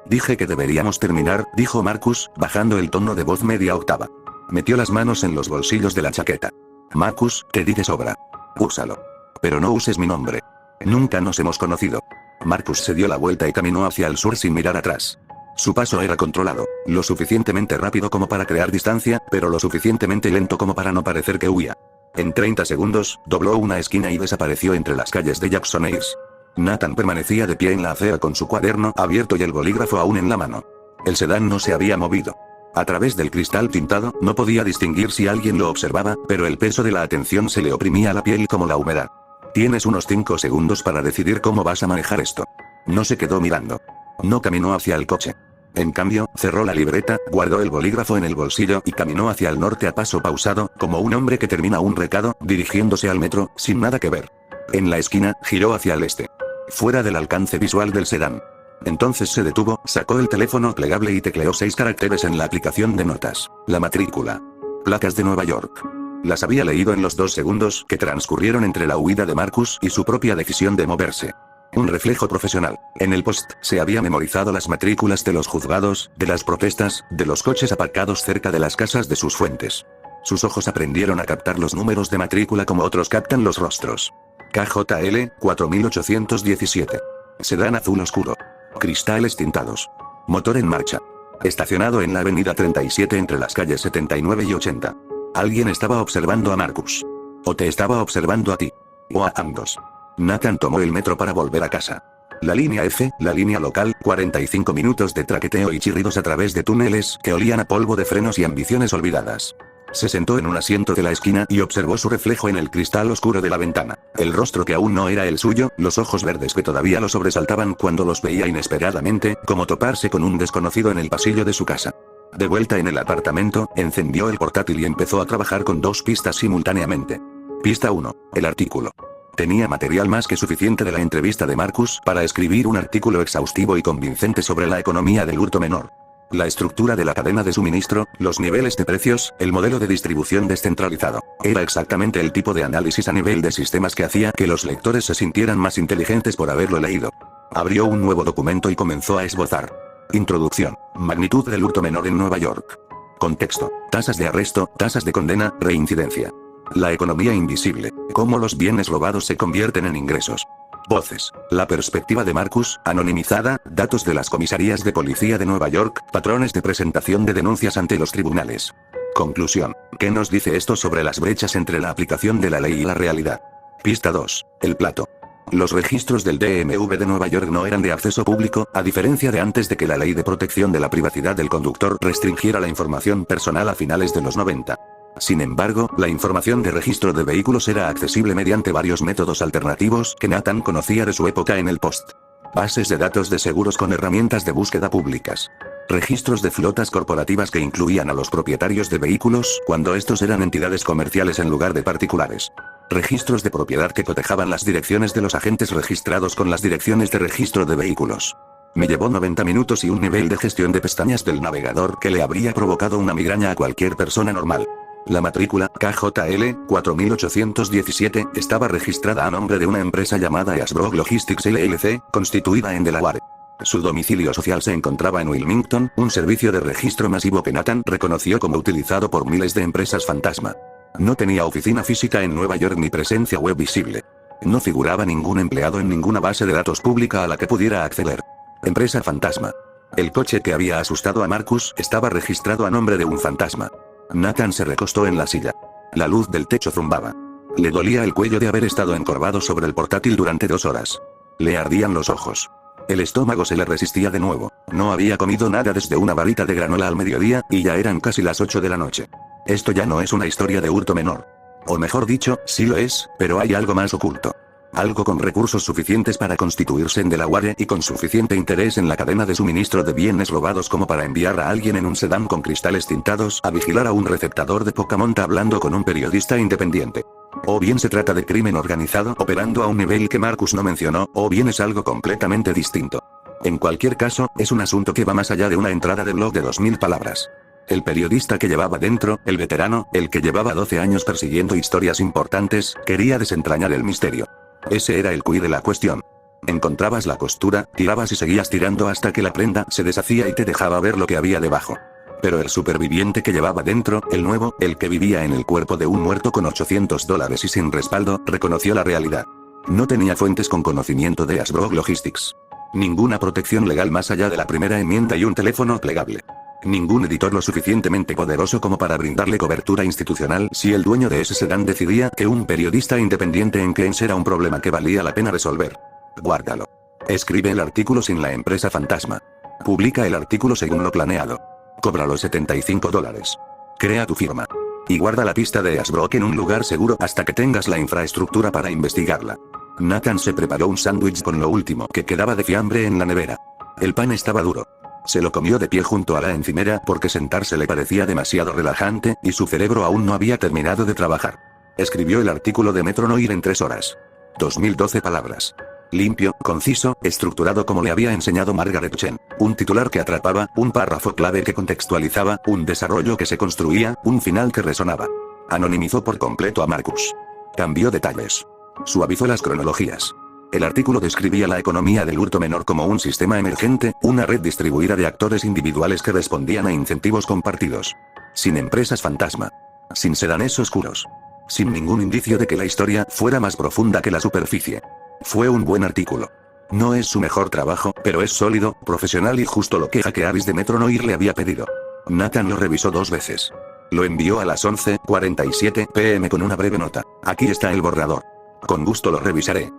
Dije que deberíamos terminar, dijo Marcus, bajando el tono de voz media octava. Metió las manos en los bolsillos de la chaqueta. Marcus, te di de sobra. Úsalo. Pero no uses mi nombre. Nunca nos hemos conocido. Marcus se dio la vuelta y caminó hacia el sur sin mirar atrás. Su paso era controlado, lo suficientemente rápido como para crear distancia, pero lo suficientemente lento como para no parecer que huía. En 30 segundos, dobló una esquina y desapareció entre las calles de Jackson Heights. Nathan permanecía de pie en la acera con su cuaderno abierto y el bolígrafo aún en la mano. El sedán no se había movido. A través del cristal tintado, no podía distinguir si alguien lo observaba, pero el peso de la atención se le oprimía la piel como la humedad. Tienes unos 5 segundos para decidir cómo vas a manejar esto. No se quedó mirando. No caminó hacia el coche. En cambio, cerró la libreta, guardó el bolígrafo en el bolsillo y caminó hacia el norte a paso pausado, como un hombre que termina un recado, dirigiéndose al metro, sin nada que ver. En la esquina, giró hacia el este. Fuera del alcance visual del sedán. Entonces se detuvo, sacó el teléfono plegable y tecleó 6 caracteres en la aplicación de notas. La matrícula. Placas de Nueva York. Las había leído en los 2 segundos que transcurrieron entre la huida de Marcus y su propia decisión de moverse. Un reflejo profesional. En el post, se había memorizado las matrículas de los juzgados, de las protestas, de los coches aparcados cerca de las casas de sus fuentes. Sus ojos aprendieron a captar los números de matrícula como otros captan los rostros. KJL, 4817. Sedán azul oscuro. Cristales tintados. Motor en marcha. Estacionado en la avenida 37 entre las calles 79 y 80. Alguien estaba observando a Marcus. O te estaba observando a ti. O a ambos. Nathan tomó el metro para volver a casa. La línea F, la línea local, 45 minutos de traqueteo y chirridos a través de túneles que olían a polvo de frenos y ambiciones olvidadas. Se sentó en un asiento de la esquina y observó su reflejo en el cristal oscuro de la ventana. El rostro que aún no era el suyo, los ojos verdes que todavía lo sobresaltaban cuando los veía inesperadamente, como toparse con un desconocido en el pasillo de su casa. De vuelta en el apartamento, encendió el portátil y empezó a trabajar con 2 pistas simultáneamente. Pista 1. El artículo. Tenía material más que suficiente de la entrevista de Marcus para escribir un artículo exhaustivo y convincente sobre la economía del hurto menor. La estructura de la cadena de suministro, los niveles de precios, el modelo de distribución descentralizado. Era exactamente el tipo de análisis a nivel de sistemas que hacía que los lectores se sintieran más inteligentes por haberlo leído. Abrió un nuevo documento y comenzó a esbozar. Introducción. Magnitud del hurto menor en Nueva York. Contexto. Tasas de arresto, tasas de condena, reincidencia. La economía invisible. Cómo los bienes robados se convierten en ingresos. Voces. La perspectiva de Marcus, anonimizada, datos de las comisarías de policía de Nueva York, patrones de presentación de denuncias ante los tribunales. Conclusión. ¿Qué nos dice esto sobre las brechas entre la aplicación de la ley y la realidad? Pista 2. El plato. Los registros del DMV de Nueva York no eran de acceso público, a diferencia de antes de que la ley de protección de la privacidad del conductor restringiera la información personal a finales de los 90. Sin embargo, la información de registro de vehículos era accesible mediante varios métodos alternativos que Nathan conocía de su época en el Post. Bases de datos de seguros con herramientas de búsqueda públicas. Registros de flotas corporativas que incluían a los propietarios de vehículos cuando estos eran entidades comerciales en lugar de particulares. Registros de propiedad que cotejaban las direcciones de los agentes registrados con las direcciones de registro de vehículos. Me llevó 90 minutos y un nivel de gestión de pestañas del navegador que le habría provocado una migraña a cualquier persona normal. La matrícula KJL 4817 estaba registrada a nombre de una empresa llamada Easbrook Logistics LLC, constituida en Delaware. Su domicilio social se encontraba en Wilmington, un servicio de registro masivo que Nathan reconoció como utilizado por miles de empresas fantasma. No tenía oficina física en Nueva York ni presencia web visible. No figuraba ningún empleado en ninguna base de datos pública a la que pudiera acceder. Empresa fantasma. El coche que había asustado a Marcus estaba registrado a nombre de un fantasma. Nathan se recostó en la silla. La luz del techo zumbaba. Le dolía el cuello de haber estado encorvado sobre el portátil durante 2 horas. Le ardían los ojos. El estómago se le resistía de nuevo. No había comido nada desde una varita de granola al mediodía, y ya eran casi las 8 de la noche. Esto ya no es una historia de hurto menor. O mejor dicho, sí lo es, pero hay algo más oculto. Algo con recursos suficientes para constituirse en Delaware y con suficiente interés en la cadena de suministro de bienes robados como para enviar a alguien en un sedán con cristales tintados a vigilar a un receptador de poca monta hablando con un periodista independiente. O bien se trata de crimen organizado operando a un nivel que Marcus no mencionó, o bien es algo completamente distinto. En cualquier caso, es un asunto que va más allá de una entrada de blog de 2000 palabras. El periodista que llevaba dentro, el veterano, el que llevaba 12 años persiguiendo historias importantes, quería desentrañar el misterio. Ese era el quid de la cuestión. Encontrabas la costura, tirabas y seguías tirando hasta que la prenda se deshacía y te dejaba ver lo que había debajo. Pero el superviviente que llevaba dentro, el nuevo, el que vivía en el cuerpo de un muerto con $800 y sin respaldo, reconoció la realidad. No tenía fuentes con conocimiento de Easbrook Logistics. Ninguna protección legal más allá de la primera enmienda y un teléfono plegable. Ningún editor lo suficientemente poderoso como para brindarle cobertura institucional si el dueño de ese sedán decidía que un periodista independiente en Keynes era un problema que valía la pena resolver. Guárdalo. Escribe el artículo sin la empresa fantasma. Publica el artículo según lo planeado. Cobra los $75. Crea tu firma. Y guarda la pista de Easbrook en un lugar seguro hasta que tengas la infraestructura para investigarla. Nathan se preparó un sándwich con lo último que quedaba de fiambre en la nevera. El pan estaba duro. Se lo comió de pie junto a la encimera porque sentarse le parecía demasiado relajante, y su cerebro aún no había terminado de trabajar. Escribió el artículo de Metronoir en 3 horas. 2012 palabras. Limpio, conciso, estructurado como le había enseñado Margaret Chen. Un titular que atrapaba, un párrafo clave que contextualizaba, un desarrollo que se construía, un final que resonaba. Anonimizó por completo a Marcus. Cambió detalles. Suavizó las cronologías. El artículo describía la economía del hurto menor como un sistema emergente, una red distribuida de actores individuales que respondían a incentivos compartidos. Sin empresas fantasma. Sin sedanes oscuros. Sin ningún indicio de que la historia fuera más profunda que la superficie. Fue un buen artículo. No es su mejor trabajo, pero es sólido, profesional y justo lo que Jake Harris de Metronoir le había pedido. Nathan lo revisó 2 veces. Lo envió a las 11:47 p.m. con una breve nota. Aquí está el borrador. Con gusto lo revisaré.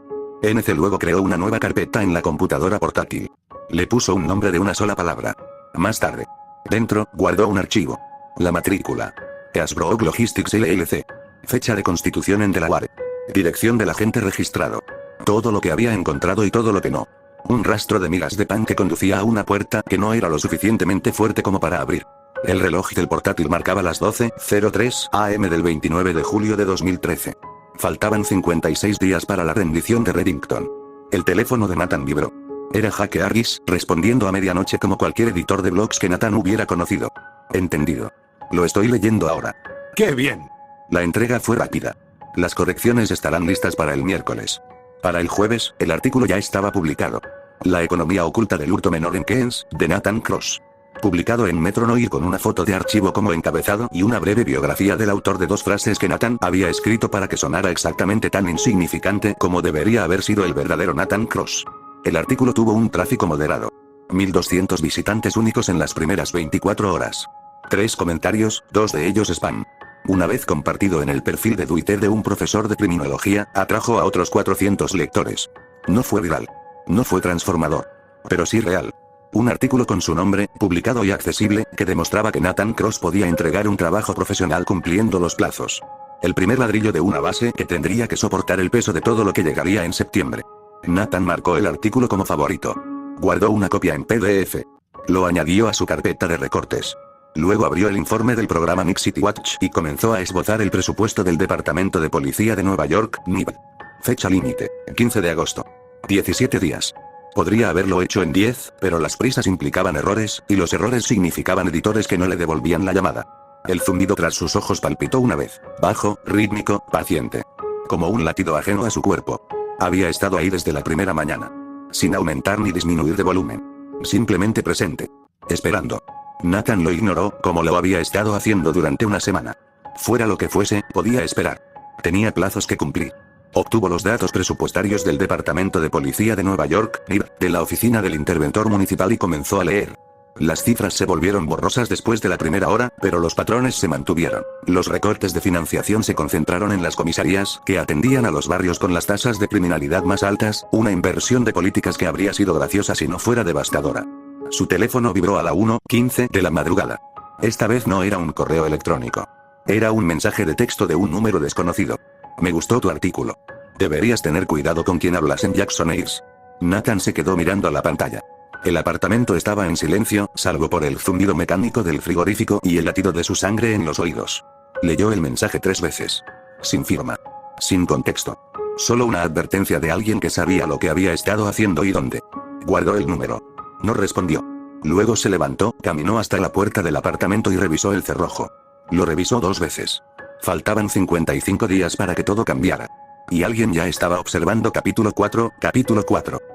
NC luego creó una nueva carpeta en la computadora portátil. Le puso un nombre de una sola palabra. Más tarde. Dentro, guardó un archivo. La matrícula. Easbrook Logistics LLC. Fecha de constitución en Delaware. Dirección del agente registrado. Todo lo que había encontrado y todo lo que no. Un rastro de migas de pan que conducía a una puerta que no era lo suficientemente fuerte como para abrir. El reloj del portátil marcaba las 12:03 am del 29 de julio de 2013. Faltaban 56 días para la rendición de Reddington. El teléfono de Nathan vibró. Era Jake Harris, respondiendo a medianoche como cualquier editor de blogs que Nathan hubiera conocido. Entendido. Lo estoy leyendo ahora. ¡Qué bien! La entrega fue rápida. Las correcciones estarán listas para el miércoles. Para el jueves, el artículo ya estaba publicado. La economía oculta del hurto menor en Keynes, de Nathan Cross. Publicado en Metronoir con una foto de archivo como encabezado y una breve biografía del autor de 2 frases que Nathan había escrito para que sonara exactamente tan insignificante como debería haber sido el verdadero Nathan Cross. El artículo tuvo un tráfico moderado. 1200 visitantes únicos en las primeras 24 horas. 3 comentarios, 2 de ellos spam. Una vez compartido en el perfil de Twitter de un profesor de criminología, atrajo a otros 400 lectores. No fue viral. No fue transformador. Pero sí real. Un artículo con su nombre, publicado y accesible, que demostraba que Nathan Cross podía entregar un trabajo profesional cumpliendo los plazos. El primer ladrillo de una base que tendría que soportar el peso de todo lo que llegaría en septiembre. Nathan marcó el artículo como favorito. Guardó una copia en PDF. Lo añadió a su carpeta de recortes. Luego abrió el informe del programa Nick City Watch y comenzó a esbozar el presupuesto del Departamento de Policía de Nueva York, NYPD. Fecha límite: 15 de agosto. 17 días. Podría haberlo hecho en 10, pero las prisas implicaban errores, y los errores significaban editores que no le devolvían la llamada. El zumbido tras sus ojos palpitó una vez, bajo, rítmico, paciente. Como un latido ajeno a su cuerpo. Había estado ahí desde la primera mañana. Sin aumentar ni disminuir de volumen. Simplemente presente. Esperando. Nathan lo ignoró, como lo había estado haciendo durante una semana. Fuera lo que fuese, podía esperar. Tenía plazos que cumplir. Obtuvo los datos presupuestarios del Departamento de Policía de Nueva York, de la oficina del interventor municipal y comenzó a leer. Las cifras se volvieron borrosas después de la primera hora, pero los patrones se mantuvieron. Los recortes de financiación se concentraron en las comisarías, que atendían a los barrios con las tasas de criminalidad más altas, una inversión de políticas que habría sido graciosa si no fuera devastadora. Su teléfono vibró a la 1:15 de la madrugada. Esta vez no era un correo electrónico. Era un mensaje de texto de un número desconocido. Me gustó tu artículo. Deberías tener cuidado con quien hablas en Jackson Heights. Nathan se quedó mirando a la pantalla. El apartamento estaba en silencio, salvo por el zumbido mecánico del frigorífico y el latido de su sangre en los oídos. Leyó el mensaje 3 veces. Sin firma. Sin contexto. Solo una advertencia de alguien que sabía lo que había estado haciendo y dónde. Guardó el número. No respondió. Luego se levantó, caminó hasta la puerta del apartamento y revisó el cerrojo. Lo revisó 2 veces. Faltaban 55 días para que todo cambiara. Y alguien ya estaba observando capítulo 4,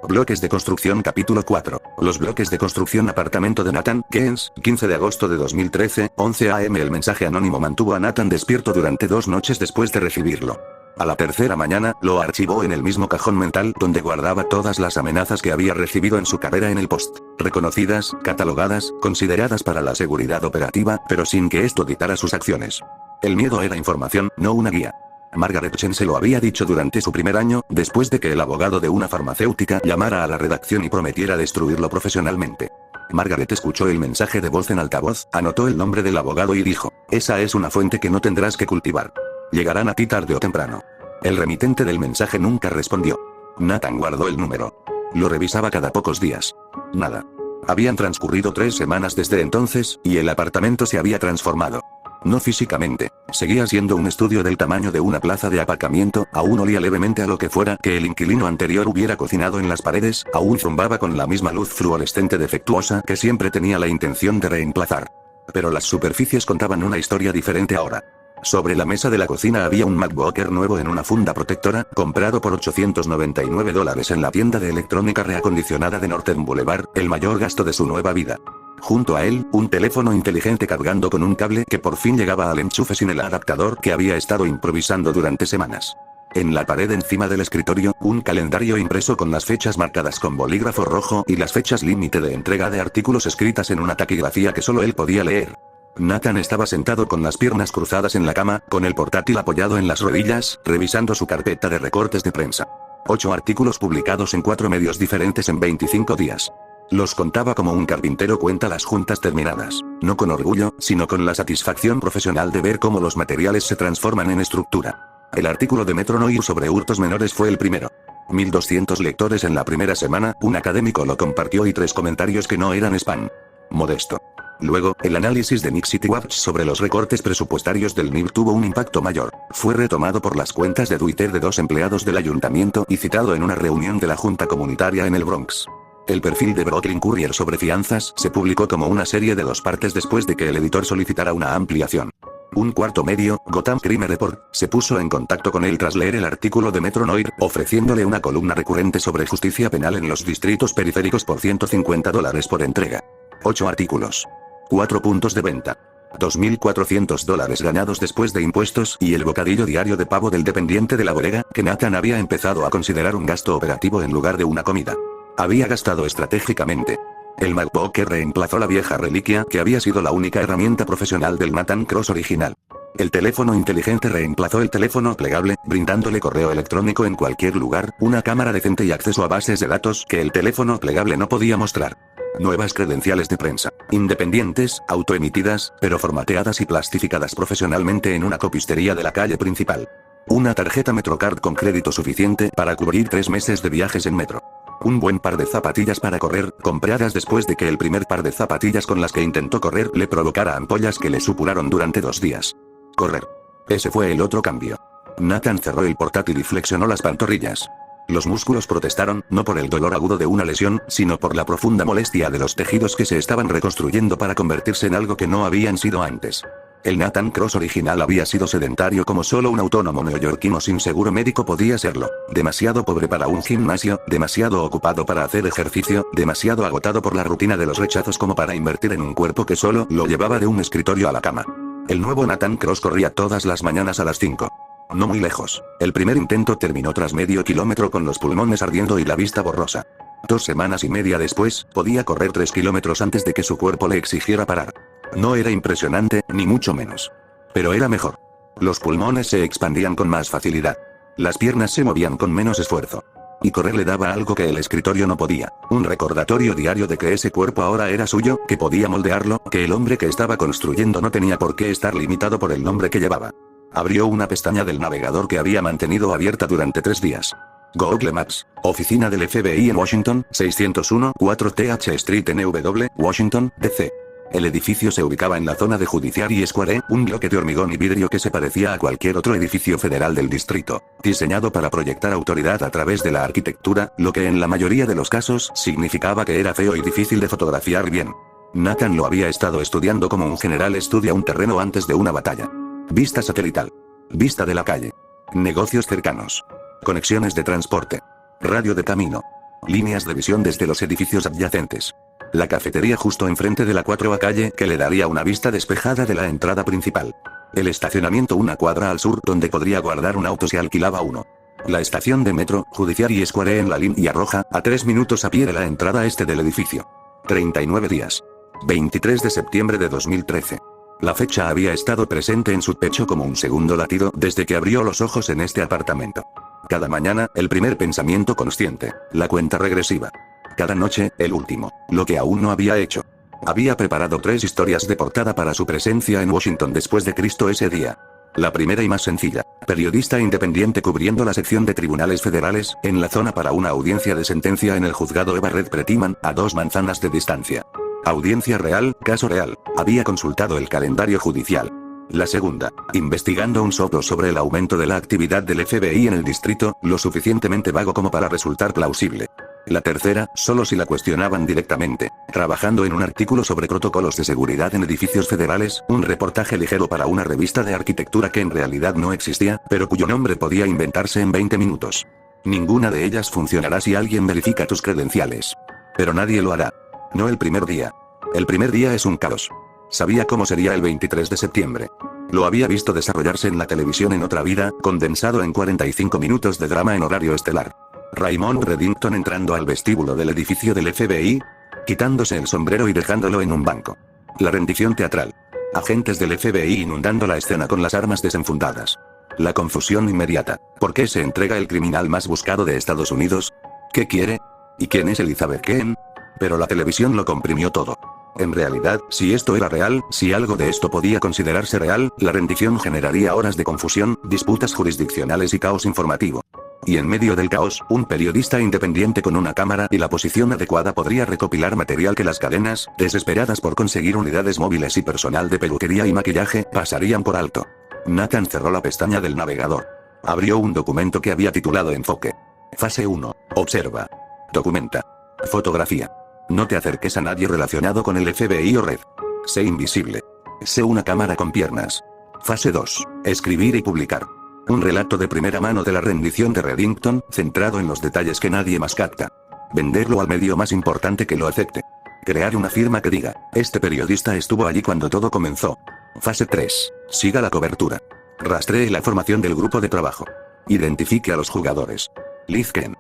bloques de construcción capítulo 4, los bloques de construcción apartamento de Nathan Keynes, 15 de agosto de 2013, 11 am. El mensaje anónimo mantuvo a Nathan despierto durante 2 noches después de recibirlo. A la tercera mañana, lo archivó en el mismo cajón mental donde guardaba todas las amenazas que había recibido en su carrera en el Post, reconocidas, catalogadas, consideradas para la seguridad operativa, pero sin que esto dictara sus acciones. El miedo era información, no una guía. Margaret Chen se lo había dicho durante su primer año, después de que el abogado de una farmacéutica llamara a la redacción y prometiera destruirlo profesionalmente. Margaret escuchó el mensaje de voz en altavoz, anotó el nombre del abogado y dijo, esa es una fuente que no tendrás que cultivar. Llegarán a ti tarde o temprano. El remitente del mensaje nunca respondió. Nathan guardó el número. Lo revisaba cada pocos días. Nada. Habían transcurrido 3 semanas desde entonces, y el apartamento se había transformado. No físicamente, seguía siendo un estudio del tamaño de una plaza de aparcamiento, aún olía levemente a lo que fuera que el inquilino anterior hubiera cocinado en las paredes, aún zumbaba con la misma luz fluorescente defectuosa que siempre tenía la intención de reemplazar. Pero las superficies contaban una historia diferente ahora. Sobre la mesa de la cocina había un MacBook nuevo en una funda protectora, comprado por $899 en la tienda de electrónica reacondicionada de Northern Boulevard, el mayor gasto de su nueva vida. Junto a él, un teléfono inteligente cargando con un cable que por fin llegaba al enchufe sin el adaptador que había estado improvisando durante semanas. En la pared encima del escritorio, un calendario impreso con las fechas marcadas con bolígrafo rojo y las fechas límite de entrega de artículos escritas en una taquigrafía que solo él podía leer. Nathan estaba sentado con las piernas cruzadas en la cama, con el portátil apoyado en las rodillas, revisando su carpeta de recortes de prensa. 8 artículos publicados en 4 medios diferentes en 25 días. Los contaba como un carpintero cuenta las juntas terminadas, no con orgullo, sino con la satisfacción profesional de ver cómo los materiales se transforman en estructura. El artículo de Metro Noir sobre hurtos menores fue el primero. 1200 lectores en la primera semana, un académico lo compartió y 3 comentarios que no eran spam. Modesto. Luego, el análisis de Nick City Watch sobre los recortes presupuestarios del NIB tuvo un impacto mayor. Fue retomado por las cuentas de Twitter de 2 empleados del ayuntamiento y citado en una reunión de la Junta Comunitaria en el Bronx. El perfil de Brooklyn Courier sobre fianzas se publicó como una serie de 2 partes después de que el editor solicitara una ampliación. Un cuarto medio, Gotham Crime Report, se puso en contacto con él tras leer el artículo de Metro Noir, ofreciéndole una columna recurrente sobre justicia penal en los distritos periféricos por $150 por entrega. 8 artículos. 4 puntos de venta. $2.400 ganados después de impuestos y el bocadillo diario de pavo del dependiente de la bodega, que Nathan había empezado a considerar un gasto operativo en lugar de una comida. Había gastado estratégicamente. El MacBook reemplazó la vieja reliquia que había sido la única herramienta profesional del Nathan Cross original. El teléfono inteligente reemplazó el teléfono plegable, brindándole correo electrónico en cualquier lugar, una cámara decente y acceso a bases de datos que el teléfono plegable no podía mostrar. Nuevas credenciales de prensa, independientes, autoemitidas, pero formateadas y plastificadas profesionalmente en una copistería de la calle principal. Una tarjeta Metrocard con crédito suficiente para cubrir 3 meses de viajes en metro. Un buen par de zapatillas para correr, compradas después de que el primer par de zapatillas con las que intentó correr le provocara ampollas que le supuraron durante 2 días. Correr. Ese fue el otro cambio. Nathan cerró el portátil y flexionó las pantorrillas. Los músculos protestaron, no por el dolor agudo de una lesión, sino por la profunda molestia de los tejidos que se estaban reconstruyendo para convertirse en algo que no habían sido antes. El Nathan Cross original había sido sedentario como solo un autónomo neoyorquino sin seguro médico podía serlo. Demasiado pobre para un gimnasio, demasiado ocupado para hacer ejercicio, demasiado agotado por la rutina de los rechazos como para invertir en un cuerpo que solo lo llevaba de un escritorio a la cama. El nuevo Nathan Cross corría todas las mañanas a las 5. No muy lejos. El primer intento terminó tras medio kilómetro con los pulmones ardiendo y la vista borrosa. 2 semanas y media después, podía correr 3 kilómetros antes de que su cuerpo le exigiera parar. No era impresionante, ni mucho menos. Pero era mejor. Los pulmones se expandían con más facilidad. Las piernas se movían con menos esfuerzo. Y correr le daba algo que el escritorio no podía. Un recordatorio diario de que ese cuerpo ahora era suyo, que podía moldearlo, que el hombre que estaba construyendo no tenía por qué estar limitado por el nombre que llevaba. Abrió una pestaña del navegador que había mantenido abierta durante 3 días. Google Maps, oficina del FBI en Washington, 601 4 TH Street NW, Washington, D.C. El edificio se ubicaba en la zona de Judiciary Square, un bloque de hormigón y vidrio que se parecía a cualquier otro edificio federal del distrito, diseñado para proyectar autoridad a través de la arquitectura, lo que en la mayoría de los casos significaba que era feo y difícil de fotografiar bien. Nathan lo había estado estudiando como un general estudia un terreno antes de una batalla. Vista satelital. Vista de la calle. Negocios cercanos. Conexiones de transporte. Radio de camino. Líneas de visión desde los edificios adyacentes. La cafetería justo enfrente de la 4A calle que le daría una vista despejada de la entrada principal. El estacionamiento una cuadra al sur donde podría guardar un auto si alquilaba uno. La estación de metro, Judiciary Square en la línea roja, a 3 minutos a pie de la entrada este del edificio. 39 días. 23 de septiembre de 2013. La fecha había estado presente en su pecho como un segundo latido desde que abrió los ojos en este apartamento. Cada mañana, el primer pensamiento consciente, la cuenta regresiva. Cada noche, el último, lo que aún no había hecho. Había preparado 3 historias de portada para su presencia en Washington después de Cristo ese día. La primera y más sencilla, periodista independiente cubriendo la sección de tribunales federales, en la zona para una audiencia de sentencia en el juzgado Everett Prettyman, a 2 manzanas de distancia. Audiencia real, caso real, había consultado el calendario judicial. La segunda, investigando un soplo sobre el aumento de la actividad del FBI en el distrito, lo suficientemente vago como para resultar plausible. La tercera, solo si la cuestionaban directamente, trabajando en un artículo sobre protocolos de seguridad en edificios federales, un reportaje ligero para una revista de arquitectura que en realidad no existía, pero cuyo nombre podía inventarse en 20 minutos. Ninguna de ellas funcionará si alguien verifica tus credenciales. Pero nadie lo hará. No el primer día. El primer día es un caos. Sabía cómo sería el 23 de septiembre. Lo había visto desarrollarse en la televisión en otra vida, condensado en 45 minutos de drama en horario estelar. Raymond Reddington entrando al vestíbulo del edificio del FBI, quitándose el sombrero y dejándolo en un banco. La rendición teatral. Agentes del FBI inundando la escena con las armas desenfundadas. La confusión inmediata. ¿Por qué se entrega el criminal más buscado de Estados Unidos? ¿Qué quiere? ¿Y quién es Elizabeth Kane? Pero la televisión lo comprimió todo. En realidad, si esto era real, si algo de esto podía considerarse real, la rendición generaría horas de confusión, disputas jurisdiccionales y caos informativo. Y en medio del caos, un periodista independiente con una cámara y la posición adecuada podría recopilar material que las cadenas, desesperadas por conseguir unidades móviles y personal de peluquería y maquillaje, pasarían por alto. Nathan cerró la pestaña del navegador. Abrió un documento que había titulado Enfoque. Fase 1. Observa. Documenta. Fotografía. No te acerques a nadie relacionado con el FBI o red. Sé invisible. Sé una cámara con piernas. Fase 2. Escribir y publicar. Un relato de primera mano de la rendición de Reddington, centrado en los detalles que nadie más capta. Venderlo al medio más importante que lo acepte. Crear una firma que diga, este periodista estuvo allí cuando todo comenzó. Fase 3. Siga la cobertura. Rastree la formación del grupo de trabajo. Identifique a los jugadores. Liz Ken.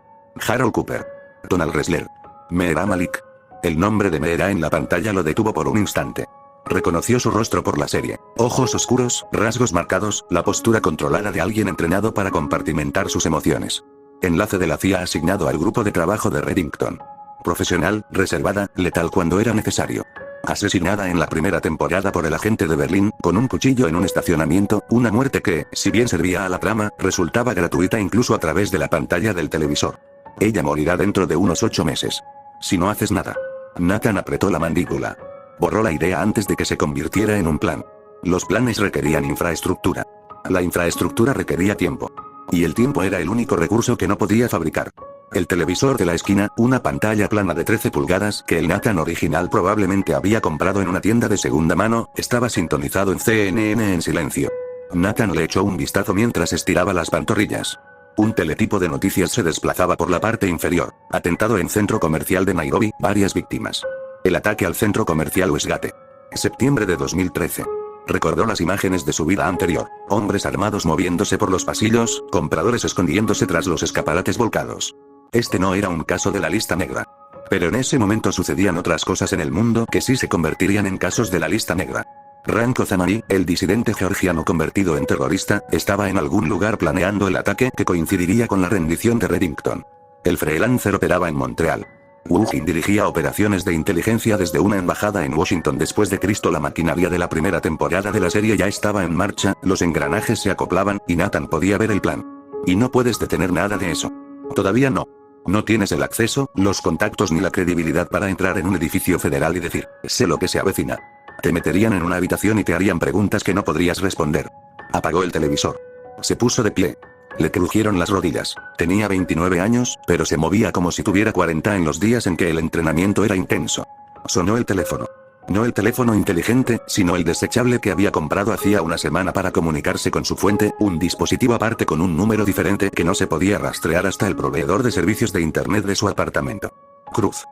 Harold Cooper. Donald Ressler. Meera Malik. El nombre de Meera en la pantalla lo detuvo por un instante. Reconoció su rostro por la serie. Ojos oscuros, rasgos marcados, la postura controlada de alguien entrenado para compartimentar sus emociones. Enlace de la CIA asignado al grupo de trabajo de Reddington. Profesional, reservada, letal cuando era necesario. Asesinada en la primera temporada por el agente de Berlín, con un cuchillo en un estacionamiento, una muerte que, si bien servía a la trama, resultaba gratuita incluso a través de la pantalla del televisor. Ella morirá dentro de unos 8 meses. Si no haces nada. Nathan apretó la mandíbula. Borró la idea antes de que se convirtiera en un plan. Los planes requerían infraestructura. La infraestructura requería tiempo. Y el tiempo era el único recurso que no podía fabricar. El televisor de la esquina, una pantalla plana de 13 pulgadas que el Nathan original probablemente había comprado en una tienda de segunda mano, estaba sintonizado en CNN en silencio. Nathan le echó un vistazo mientras estiraba las pantorrillas. Un teletipo de noticias se desplazaba por la parte inferior. Atentado en centro comercial de Nairobi, varias víctimas. El ataque al centro comercial Westgate. Septiembre de 2013. Recordó las imágenes de su vida anterior. Hombres armados moviéndose por los pasillos, compradores escondiéndose tras los escaparates volcados. Este no era un caso de la lista negra. Pero en ese momento sucedían otras cosas en el mundo que sí se convertirían en casos de la lista negra. Ranko Zamani, el disidente georgiano convertido en terrorista, estaba en algún lugar planeando el ataque que coincidiría con la rendición de Reddington. El freelancer operaba en Montreal. Wu Jin dirigía operaciones de inteligencia desde una embajada en Washington. Después de Cristo, la maquinaria de la primera temporada de la serie ya estaba en marcha, los engranajes se acoplaban, y Nathan podía ver el plan. Y no puedes detener nada de eso. Todavía no. No tienes el acceso, los contactos ni la credibilidad para entrar en un edificio federal y decir, sé lo que se avecina. Te meterían en una habitación y te harían preguntas que no podrías responder. Apagó el televisor. Se puso de pie. Le crujieron las rodillas. Tenía 29 años, pero se movía como si tuviera 40 en los días en que el entrenamiento era intenso. Sonó el teléfono. No el teléfono inteligente, sino el desechable que había comprado hacía una semana para comunicarse con su fuente, un dispositivo aparte con un número diferente que no se podía rastrear hasta el proveedor de servicios de internet de su apartamento. Cruz.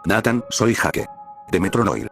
Nathan, soy Jake. De Metronoil.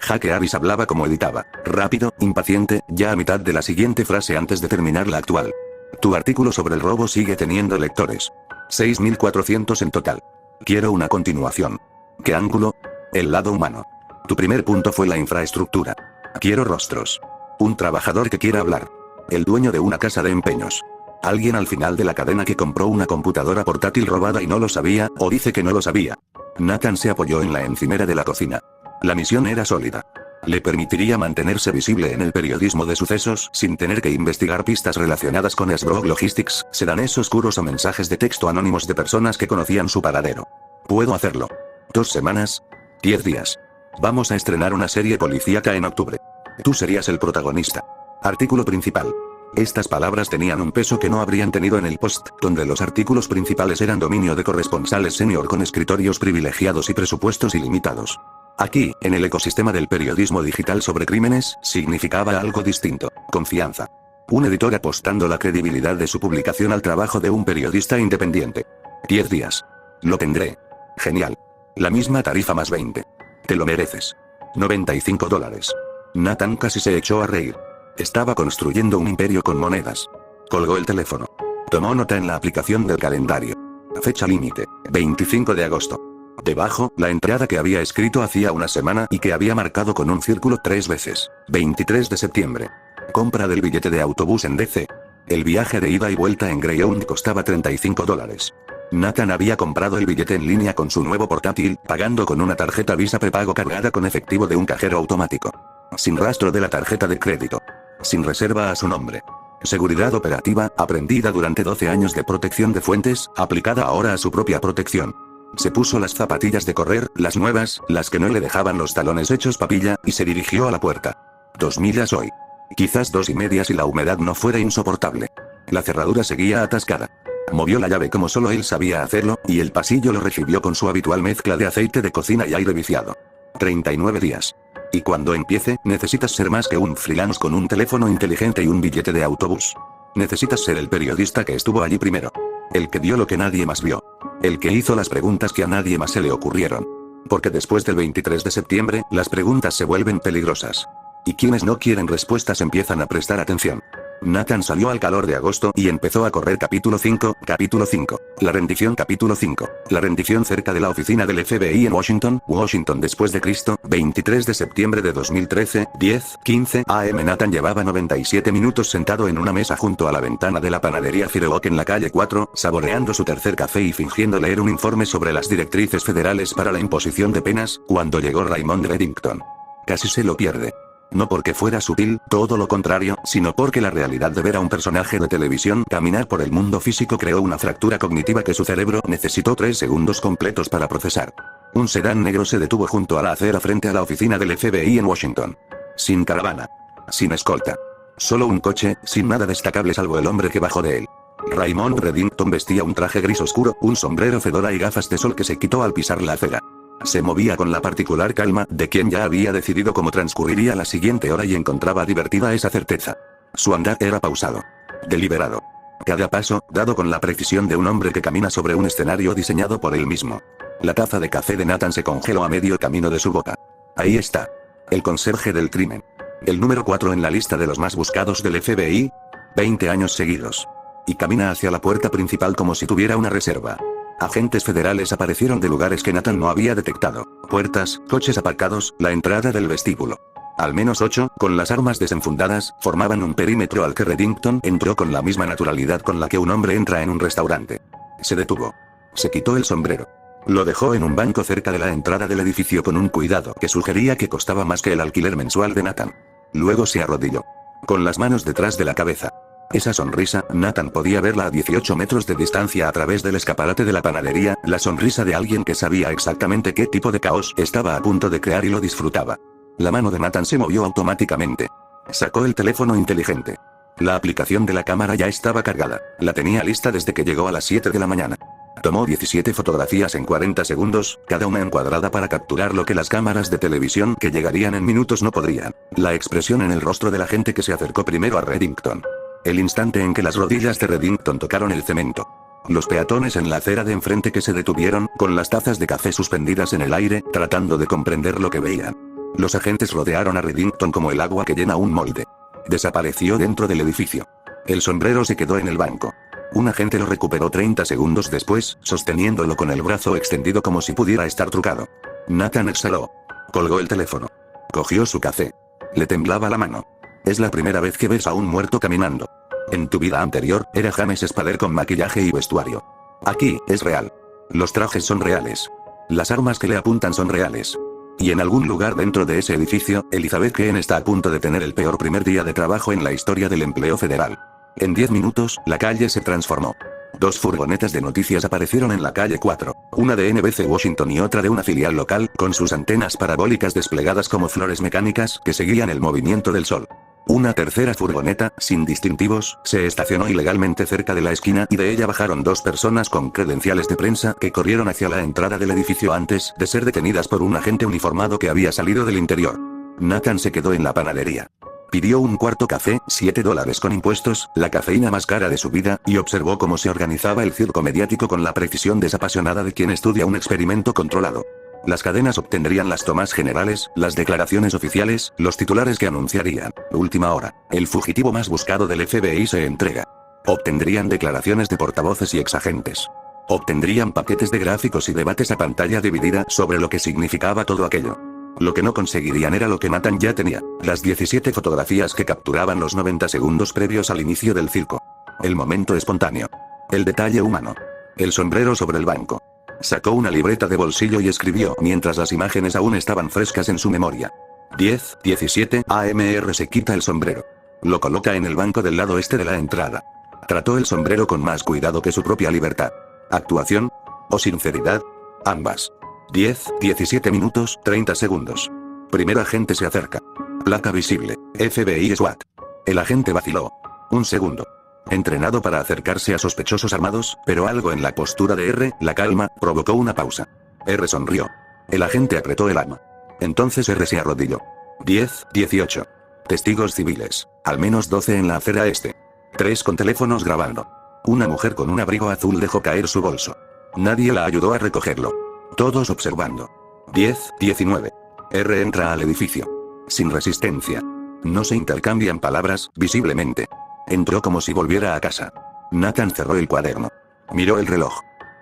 Jake Avis hablaba como editaba, rápido, impaciente, ya a mitad de la siguiente frase antes de terminar la actual. Tu artículo sobre el robo sigue teniendo lectores. 6.400 en total. Quiero una continuación. ¿Qué ángulo? El lado humano. Tu primer punto fue la infraestructura. Quiero rostros. Un trabajador que quiera hablar. El dueño de una casa de empeños. Alguien al final de la cadena que compró una computadora portátil robada y no lo sabía, o dice que no lo sabía. Nathan se apoyó en la encimera de la cocina. La misión era sólida. Le permitiría mantenerse visible en el periodismo de sucesos sin tener que investigar pistas relacionadas con Sbrog Logistics, sedanes oscuros o mensajes de texto anónimos de personas que conocían su paradero. Puedo hacerlo. 2 semanas. 10 días. Vamos a estrenar una serie policíaca en octubre. Tú serías el protagonista. Artículo principal. Estas palabras tenían un peso que no habrían tenido en el Post, donde los artículos principales eran dominio de corresponsales senior con escritorios privilegiados y presupuestos ilimitados. Aquí, en el ecosistema del periodismo digital sobre crímenes, significaba algo distinto: confianza. Un editor apostando la credibilidad de su publicación al trabajo de un periodista independiente. 10 días. Lo tendré. Genial. La misma tarifa más 20. Te lo mereces. $95. Nathan casi se echó a reír. Estaba construyendo un imperio con monedas. Colgó el teléfono. Tomó nota en la aplicación del calendario. Fecha límite: 25 de agosto. Debajo, la entrada que había escrito hacía una semana y que había marcado con un círculo 3 veces. 23 de septiembre. Compra del billete de autobús en DC. El viaje de ida y vuelta en Greyhound costaba $35. Nathan había comprado el billete en línea con su nuevo portátil, pagando con una tarjeta Visa prepago cargada con efectivo de un cajero automático. Sin rastro de la tarjeta de crédito. Sin reserva a su nombre. Seguridad operativa, aprendida durante 12 años de protección de fuentes, aplicada ahora a su propia protección. Se puso las zapatillas de correr, las nuevas, las que no le dejaban los talones hechos papilla, y se dirigió a la puerta. 2 millas hoy. Quizás 2,5 si la humedad no fuera insoportable. La cerradura seguía atascada. Movió la llave como solo él sabía hacerlo, y el pasillo lo recibió con su habitual mezcla de aceite de cocina y aire viciado. 39 días. Y cuando empiece, necesitas ser más que un freelance con un teléfono inteligente y un billete de autobús. Necesitas ser el periodista que estuvo allí primero. El que vio lo que nadie más vio. El que hizo las preguntas que a nadie más se le ocurrieron. Porque después del 23 de septiembre, las preguntas se vuelven peligrosas. Y quienes no quieren respuestas empiezan a prestar atención. Nathan salió al calor de agosto y empezó a correr capítulo 5, capítulo 5. La rendición capítulo 5. La rendición cerca de la oficina del FBI en Washington, Washington después de Cristo, 23 de septiembre de 2013, 10:15 am. Nathan llevaba 97 minutos sentado en una mesa junto a la ventana de la panadería Fireoak en la calle 4, saboreando su tercer café y fingiendo leer un informe sobre las directrices federales para la imposición de penas, cuando llegó Raymond Reddington. Casi se lo pierde. No porque fuera sutil, todo lo contrario, sino porque la realidad de ver a un personaje de televisión caminar por el mundo físico creó una fractura cognitiva que su cerebro necesitó 3 segundos completos para procesar. Un sedán negro se detuvo junto a la acera frente a la oficina del FBI en Washington. Sin caravana. Sin escolta. Solo un coche, sin nada destacable salvo el hombre que bajó de él. Raymond Reddington vestía un traje gris oscuro, un sombrero fedora y gafas de sol que se quitó al pisar la acera. Se movía con la particular calma de quien ya había decidido cómo transcurriría la siguiente hora y encontraba divertida esa certeza. Su andar era pausado. Deliberado. Cada paso, dado con la precisión de un hombre que camina sobre un escenario diseñado por él mismo. La taza de café de Nathan se congeló a medio camino de su boca. Ahí está. El conserje del crimen. El número 4 en la lista de los más buscados del FBI. 20 años seguidos. Y camina hacia la puerta principal como si tuviera una reserva. Agentes federales aparecieron de lugares que Nathan no había detectado. Puertas, coches aparcados, la entrada del vestíbulo. Al menos 8, con las armas desenfundadas, formaban un perímetro al que Reddington entró con la misma naturalidad con la que un hombre entra en un restaurante. Se detuvo. Se quitó el sombrero. Lo dejó en un banco cerca de la entrada del edificio con un cuidado que sugería que costaba más que el alquiler mensual de Nathan. Luego se arrodilló. Con las manos detrás de la cabeza. Esa sonrisa, Nathan podía verla a 18 metros de distancia a través del escaparate de la panadería, la sonrisa de alguien que sabía exactamente qué tipo de caos estaba a punto de crear y lo disfrutaba. La mano de Nathan se movió automáticamente. Sacó el teléfono inteligente. La aplicación de la cámara ya estaba cargada. La tenía lista desde que llegó a las 7 de la mañana. Tomó 17 fotografías en 40 segundos, cada una encuadrada para capturar lo que las cámaras de televisión que llegarían en minutos no podrían. La expresión en el rostro de la gente que se acercó primero a Reddington. El instante en que las rodillas de Reddington tocaron el cemento. Los peatones en la acera de enfrente que se detuvieron, con las tazas de café suspendidas en el aire, tratando de comprender lo que veían. Los agentes rodearon a Reddington como el agua que llena un molde. Desapareció dentro del edificio. El sombrero se quedó en el banco. Un agente lo recuperó 30 segundos después, sosteniéndolo con el brazo extendido como si pudiera estar trucado. Nathan exhaló. Colgó el teléfono. Cogió su café. Le temblaba la mano. Es la primera vez que ves a un muerto caminando. En tu vida anterior, era James Spader con maquillaje y vestuario. Aquí, es real. Los trajes son reales. Las armas que le apuntan son reales. Y en algún lugar dentro de ese edificio, Elizabeth Kane está a punto de tener el peor primer día de trabajo en la historia del empleo federal. En 10 minutos, la calle se transformó. 2 furgonetas de noticias aparecieron en la calle 4, una de NBC Washington y otra de una filial local, con sus antenas parabólicas desplegadas como flores mecánicas que seguían el movimiento del sol. Una tercera furgoneta, sin distintivos, se estacionó ilegalmente cerca de la esquina y de ella bajaron 2 personas con credenciales de prensa que corrieron hacia la entrada del edificio antes de ser detenidas por un agente uniformado que había salido del interior. Nathan se quedó en la panadería. Pidió un cuarto café, $7 con impuestos, la cafeína más cara de su vida, y observó cómo se organizaba el circo mediático con la precisión desapasionada de quien estudia un experimento controlado. Las cadenas obtendrían las tomas generales, las declaraciones oficiales, los titulares que anunciarían. Última hora. El fugitivo más buscado del FBI se entrega. Obtendrían declaraciones de portavoces y exagentes. Obtendrían paquetes de gráficos y debates a pantalla dividida sobre lo que significaba todo aquello. Lo que no conseguirían era lo que Nathan ya tenía, las 17 fotografías que capturaban los 90 segundos previos al inicio del circo. El momento espontáneo. El detalle humano. El sombrero sobre el banco. Sacó una libreta de bolsillo y escribió mientras las imágenes aún estaban frescas en su memoria. 10:17 AMR se quita el sombrero. Lo coloca en el banco del lado este de la entrada. Trató el sombrero con más cuidado que su propia libertad. ¿Actuación? ¿O sinceridad? Ambas. 10:17 minutos, 30 segundos. Primer agente se acerca. Placa visible, FBI SWAT. El agente vaciló. Un segundo. Entrenado para acercarse a sospechosos armados, pero algo en la postura de R, la calma, provocó una pausa. R sonrió. El agente apretó el arma. Entonces R se arrodilló. 10:18. Testigos civiles, al menos 12 en la acera este. 3 con teléfonos grabando. Una mujer con un abrigo azul dejó caer su bolso. Nadie la ayudó a recogerlo. Todos observando. 10:19. R entra al edificio. Sin resistencia. No se intercambian palabras, visiblemente. Entró como si volviera a casa. Nathan cerró el cuaderno. Miró el reloj.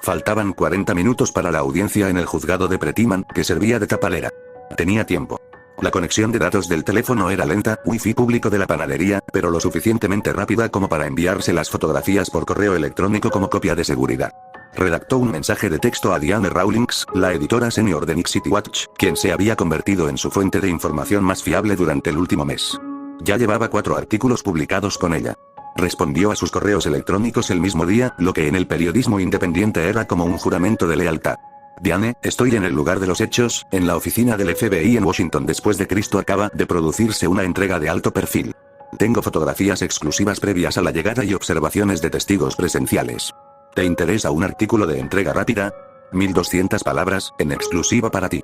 Faltaban 40 minutos para la audiencia en el juzgado de Prettyman, que servía de tapadera. Tenía tiempo. La conexión de datos del teléfono era lenta, wifi público de la panadería, pero lo suficientemente rápida como para enviarse las fotografías por correo electrónico como copia de seguridad. Redactó un mensaje de texto a Diane Rawlings, la editora senior de Nick City Watch, quien se había convertido en su fuente de información más fiable durante el último mes. Ya llevaba 4 artículos publicados con ella. Respondió a sus correos electrónicos el mismo día, lo que en el periodismo independiente era como un juramento de lealtad. Diane, estoy en el lugar de los hechos, en la oficina del FBI en Washington. Después de Cristo acaba de producirse una entrega de alto perfil. Tengo fotografías exclusivas previas a la llegada y observaciones de testigos presenciales. ¿Te interesa un artículo de entrega rápida? 1200 palabras, en exclusiva para ti.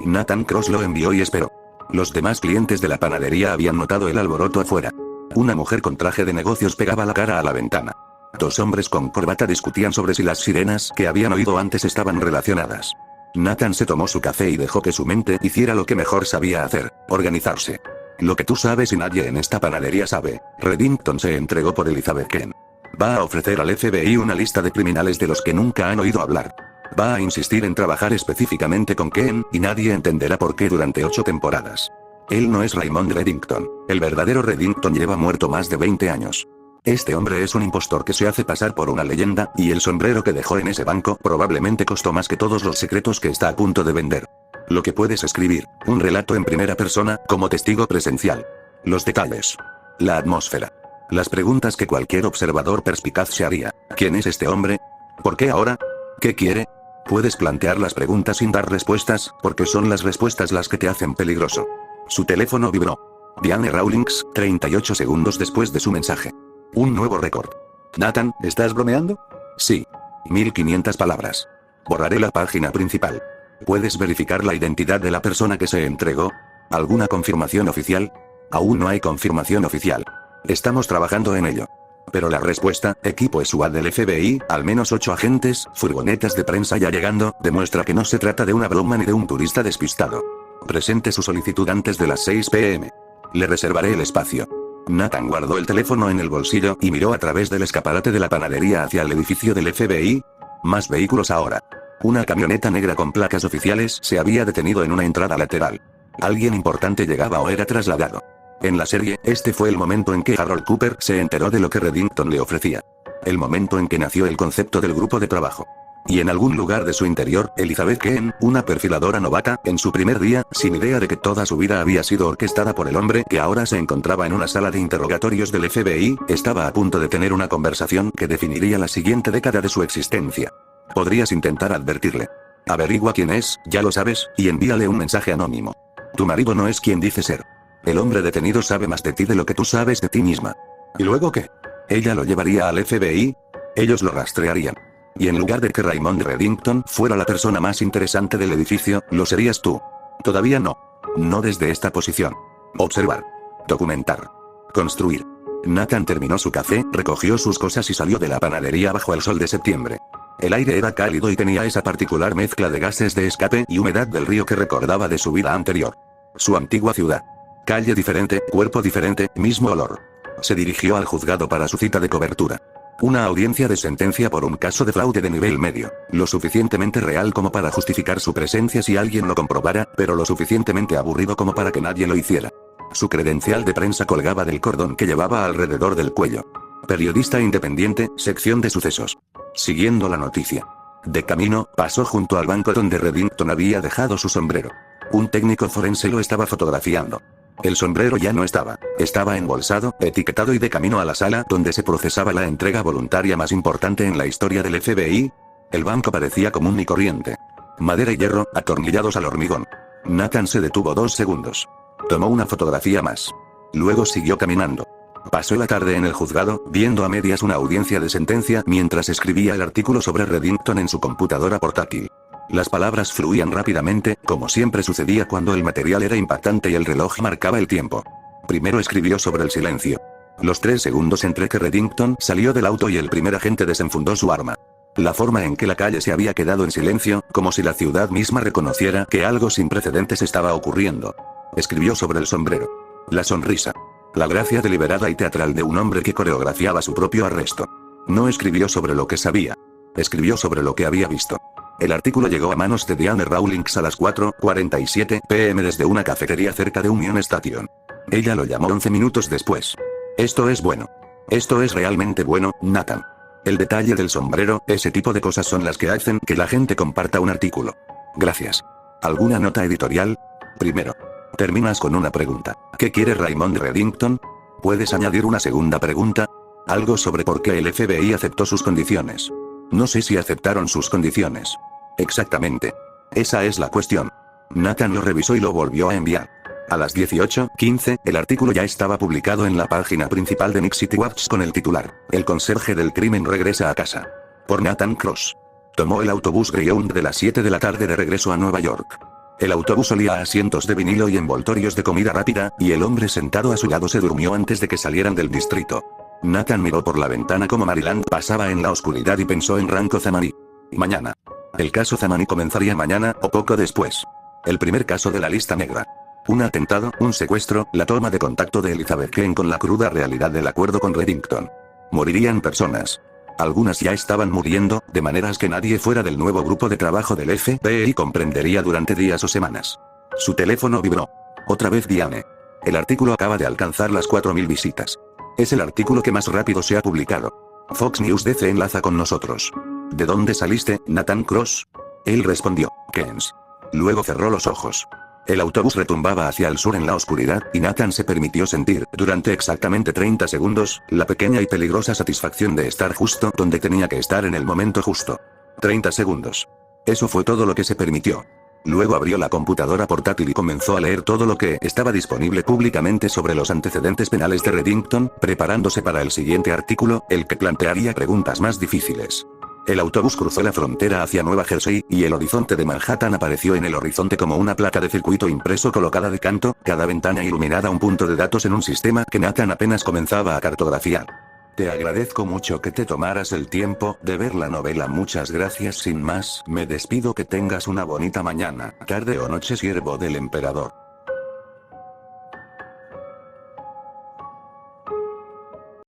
Nathan Cross lo envió y esperó. Los demás clientes de la panadería habían notado el alboroto afuera. Una mujer con traje de negocios pegaba la cara a la ventana. 2 hombres con corbata discutían sobre si las sirenas que habían oído antes estaban relacionadas. Nathan se tomó su café y dejó que su mente hiciera lo que mejor sabía hacer, organizarse. Lo que tú sabes y nadie en esta panadería sabe. Reddington se entregó por Elizabeth Kent. Va a ofrecer al FBI una lista de criminales de los que nunca han oído hablar. Va a insistir en trabajar específicamente con Ken, y nadie entenderá por qué durante 8 temporadas. Él no es Raymond Reddington. El verdadero Reddington lleva muerto más de 20 años. Este hombre es un impostor que se hace pasar por una leyenda, y el sombrero que dejó en ese banco probablemente costó más que todos los secretos que está a punto de vender. Lo que puedes escribir, un relato en primera persona, como testigo presencial. Los detalles. La atmósfera. Las preguntas que cualquier observador perspicaz se haría. ¿Quién es este hombre? ¿Por qué ahora? ¿Qué quiere? Puedes plantear las preguntas sin dar respuestas, porque son las respuestas las que te hacen peligroso. Su teléfono vibró. Diane Rawlings, 38 segundos después de su mensaje. Un nuevo récord. Nathan, ¿estás bromeando? Sí. 1500 palabras. Borraré la página principal. ¿Puedes verificar la identidad de la persona que se entregó? ¿Alguna confirmación oficial? Aún no hay confirmación oficial. Estamos trabajando en ello. Pero la respuesta, equipo SWAT del FBI, al menos 8 agentes, furgonetas de prensa ya llegando, demuestra que no se trata de una broma ni de un turista despistado. Presente su solicitud antes de las 6 p.m. Le reservaré el espacio. Nathan guardó el teléfono en el bolsillo y miró a través del escaparate de la panadería hacia el edificio del FBI. Más vehículos ahora. Una camioneta negra con placas oficiales se había detenido en una entrada lateral. Alguien importante llegaba o era trasladado. En la serie, este fue el momento en que Harold Cooper se enteró de lo que Reddington le ofrecía. El momento en que nació el concepto del grupo de trabajo. Y en algún lugar de su interior, Elizabeth Kent, una perfiladora novata, en su primer día, sin idea de que toda su vida había sido orquestada por el hombre que ahora se encontraba en una sala de interrogatorios del FBI, estaba a punto de tener una conversación que definiría la siguiente década de su existencia. Podrías intentar advertirle. Averigua quién es, ya lo sabes, y envíale un mensaje anónimo. Tu marido no es quien dice ser. El hombre detenido sabe más de ti de lo que tú sabes de ti misma. ¿Y luego qué? Ella lo llevaría al FBI. Ellos lo rastrearían. Y en lugar de que Raymond Reddington fuera la persona más interesante del edificio, lo serías tú. Todavía no. No desde esta posición. Observar. Documentar. Construir. Nathan terminó su café, recogió sus cosas y salió de la panadería bajo el sol de septiembre. El aire era cálido y tenía esa particular mezcla de gases de escape y humedad del río que recordaba de su vida anterior. Su antigua ciudad. Calle diferente, cuerpo diferente, mismo olor. Se dirigió al juzgado para su cita de cobertura. Una audiencia de sentencia por un caso de fraude de nivel medio, lo suficientemente real como para justificar su presencia si alguien lo comprobara, pero lo suficientemente aburrido como para que nadie lo hiciera. Su credencial de prensa colgaba del cordón que llevaba alrededor del cuello. Periodista independiente, sección de sucesos. Siguiendo la noticia. De camino, pasó junto al banco donde Reddington había dejado su sombrero. Un técnico forense lo estaba fotografiando. El sombrero ya no estaba. Estaba embolsado, etiquetado y de camino a la sala donde se procesaba la entrega voluntaria más importante en la historia del FBI. El banco parecía común y corriente. Madera y hierro, atornillados al hormigón. Nathan se detuvo 2 segundos. Tomó una fotografía más. Luego siguió caminando. Pasó la tarde en el juzgado, viendo a medias una audiencia de sentencia mientras escribía el artículo sobre Reddington en su computadora portátil. Las palabras fluían rápidamente, como siempre sucedía cuando el material era impactante y el reloj marcaba el tiempo. Primero escribió sobre el silencio. Los 3 segundos entre que Reddington salió del auto y el primer agente desenfundó su arma. La forma en que la calle se había quedado en silencio, como si la ciudad misma reconociera que algo sin precedentes estaba ocurriendo. Escribió sobre el sombrero. La sonrisa. La gracia deliberada y teatral de un hombre que coreografiaba su propio arresto. No escribió sobre lo que sabía. Escribió sobre lo que había visto. El artículo llegó a manos de Diane Rawlings a las 4:47 p.m. desde una cafetería cerca de Union Station. Ella lo llamó 11 minutos después. Esto es bueno. Esto es realmente bueno, Nathan. El detalle del sombrero, ese tipo de cosas son las que hacen que la gente comparta un artículo. Gracias. ¿Alguna nota editorial? Primero. Terminas con una pregunta. ¿Qué quiere Raymond Reddington? ¿Puedes añadir una segunda pregunta? Algo sobre por qué el FBI aceptó sus condiciones. No sé si aceptaron sus condiciones. Exactamente. Esa es la cuestión. Nathan lo revisó y lo volvió a enviar. A las 18:15, el artículo ya estaba publicado en la página principal de Nick City Watch con el titular: El conserje del crimen regresa a casa. Por Nathan Cross. Tomó el autobús Greyhound de las 7 de la tarde de regreso a Nueva York. El autobús olía a asientos de vinilo y envoltorios de comida rápida, y el hombre sentado a su lado se durmió antes de que salieran del distrito. Nathan miró por la ventana como Maryland pasaba en la oscuridad y pensó en Rancho Zamani. Mañana. El caso Zamani comenzaría mañana, o poco después. El primer caso de la lista negra. Un atentado, un secuestro, la toma de contacto de Elizabeth Kane con la cruda realidad del acuerdo con Reddington. Morirían personas. Algunas ya estaban muriendo, de maneras que nadie fuera del nuevo grupo de trabajo del FBI comprendería durante días o semanas. Su teléfono vibró. Otra vez Diane. El artículo acaba de alcanzar las 4000 visitas. Es el artículo que más rápido se ha publicado. Fox News DC enlaza con nosotros. ¿De dónde saliste, Nathan Cross? Él respondió: Keynes. Luego cerró los ojos. El autobús retumbaba hacia el sur en la oscuridad, y Nathan se permitió sentir, durante exactamente 30 segundos, la pequeña y peligrosa satisfacción de estar justo donde tenía que estar en el momento justo. 30 segundos. Eso fue todo lo que se permitió. Luego abrió la computadora portátil y comenzó a leer todo lo que estaba disponible públicamente sobre los antecedentes penales de Reddington, preparándose para el siguiente artículo, el que plantearía preguntas más difíciles. El autobús cruzó la frontera hacia Nueva Jersey, y el horizonte de Manhattan apareció en el horizonte como una placa de circuito impreso colocada de canto, cada ventana iluminada un punto de datos en un sistema que Nathan apenas comenzaba a cartografiar. Te agradezco mucho que te tomaras el tiempo de ver la novela. Muchas gracias. Sin más, me despido. Que tengas una bonita mañana, tarde o noche, siervo del emperador.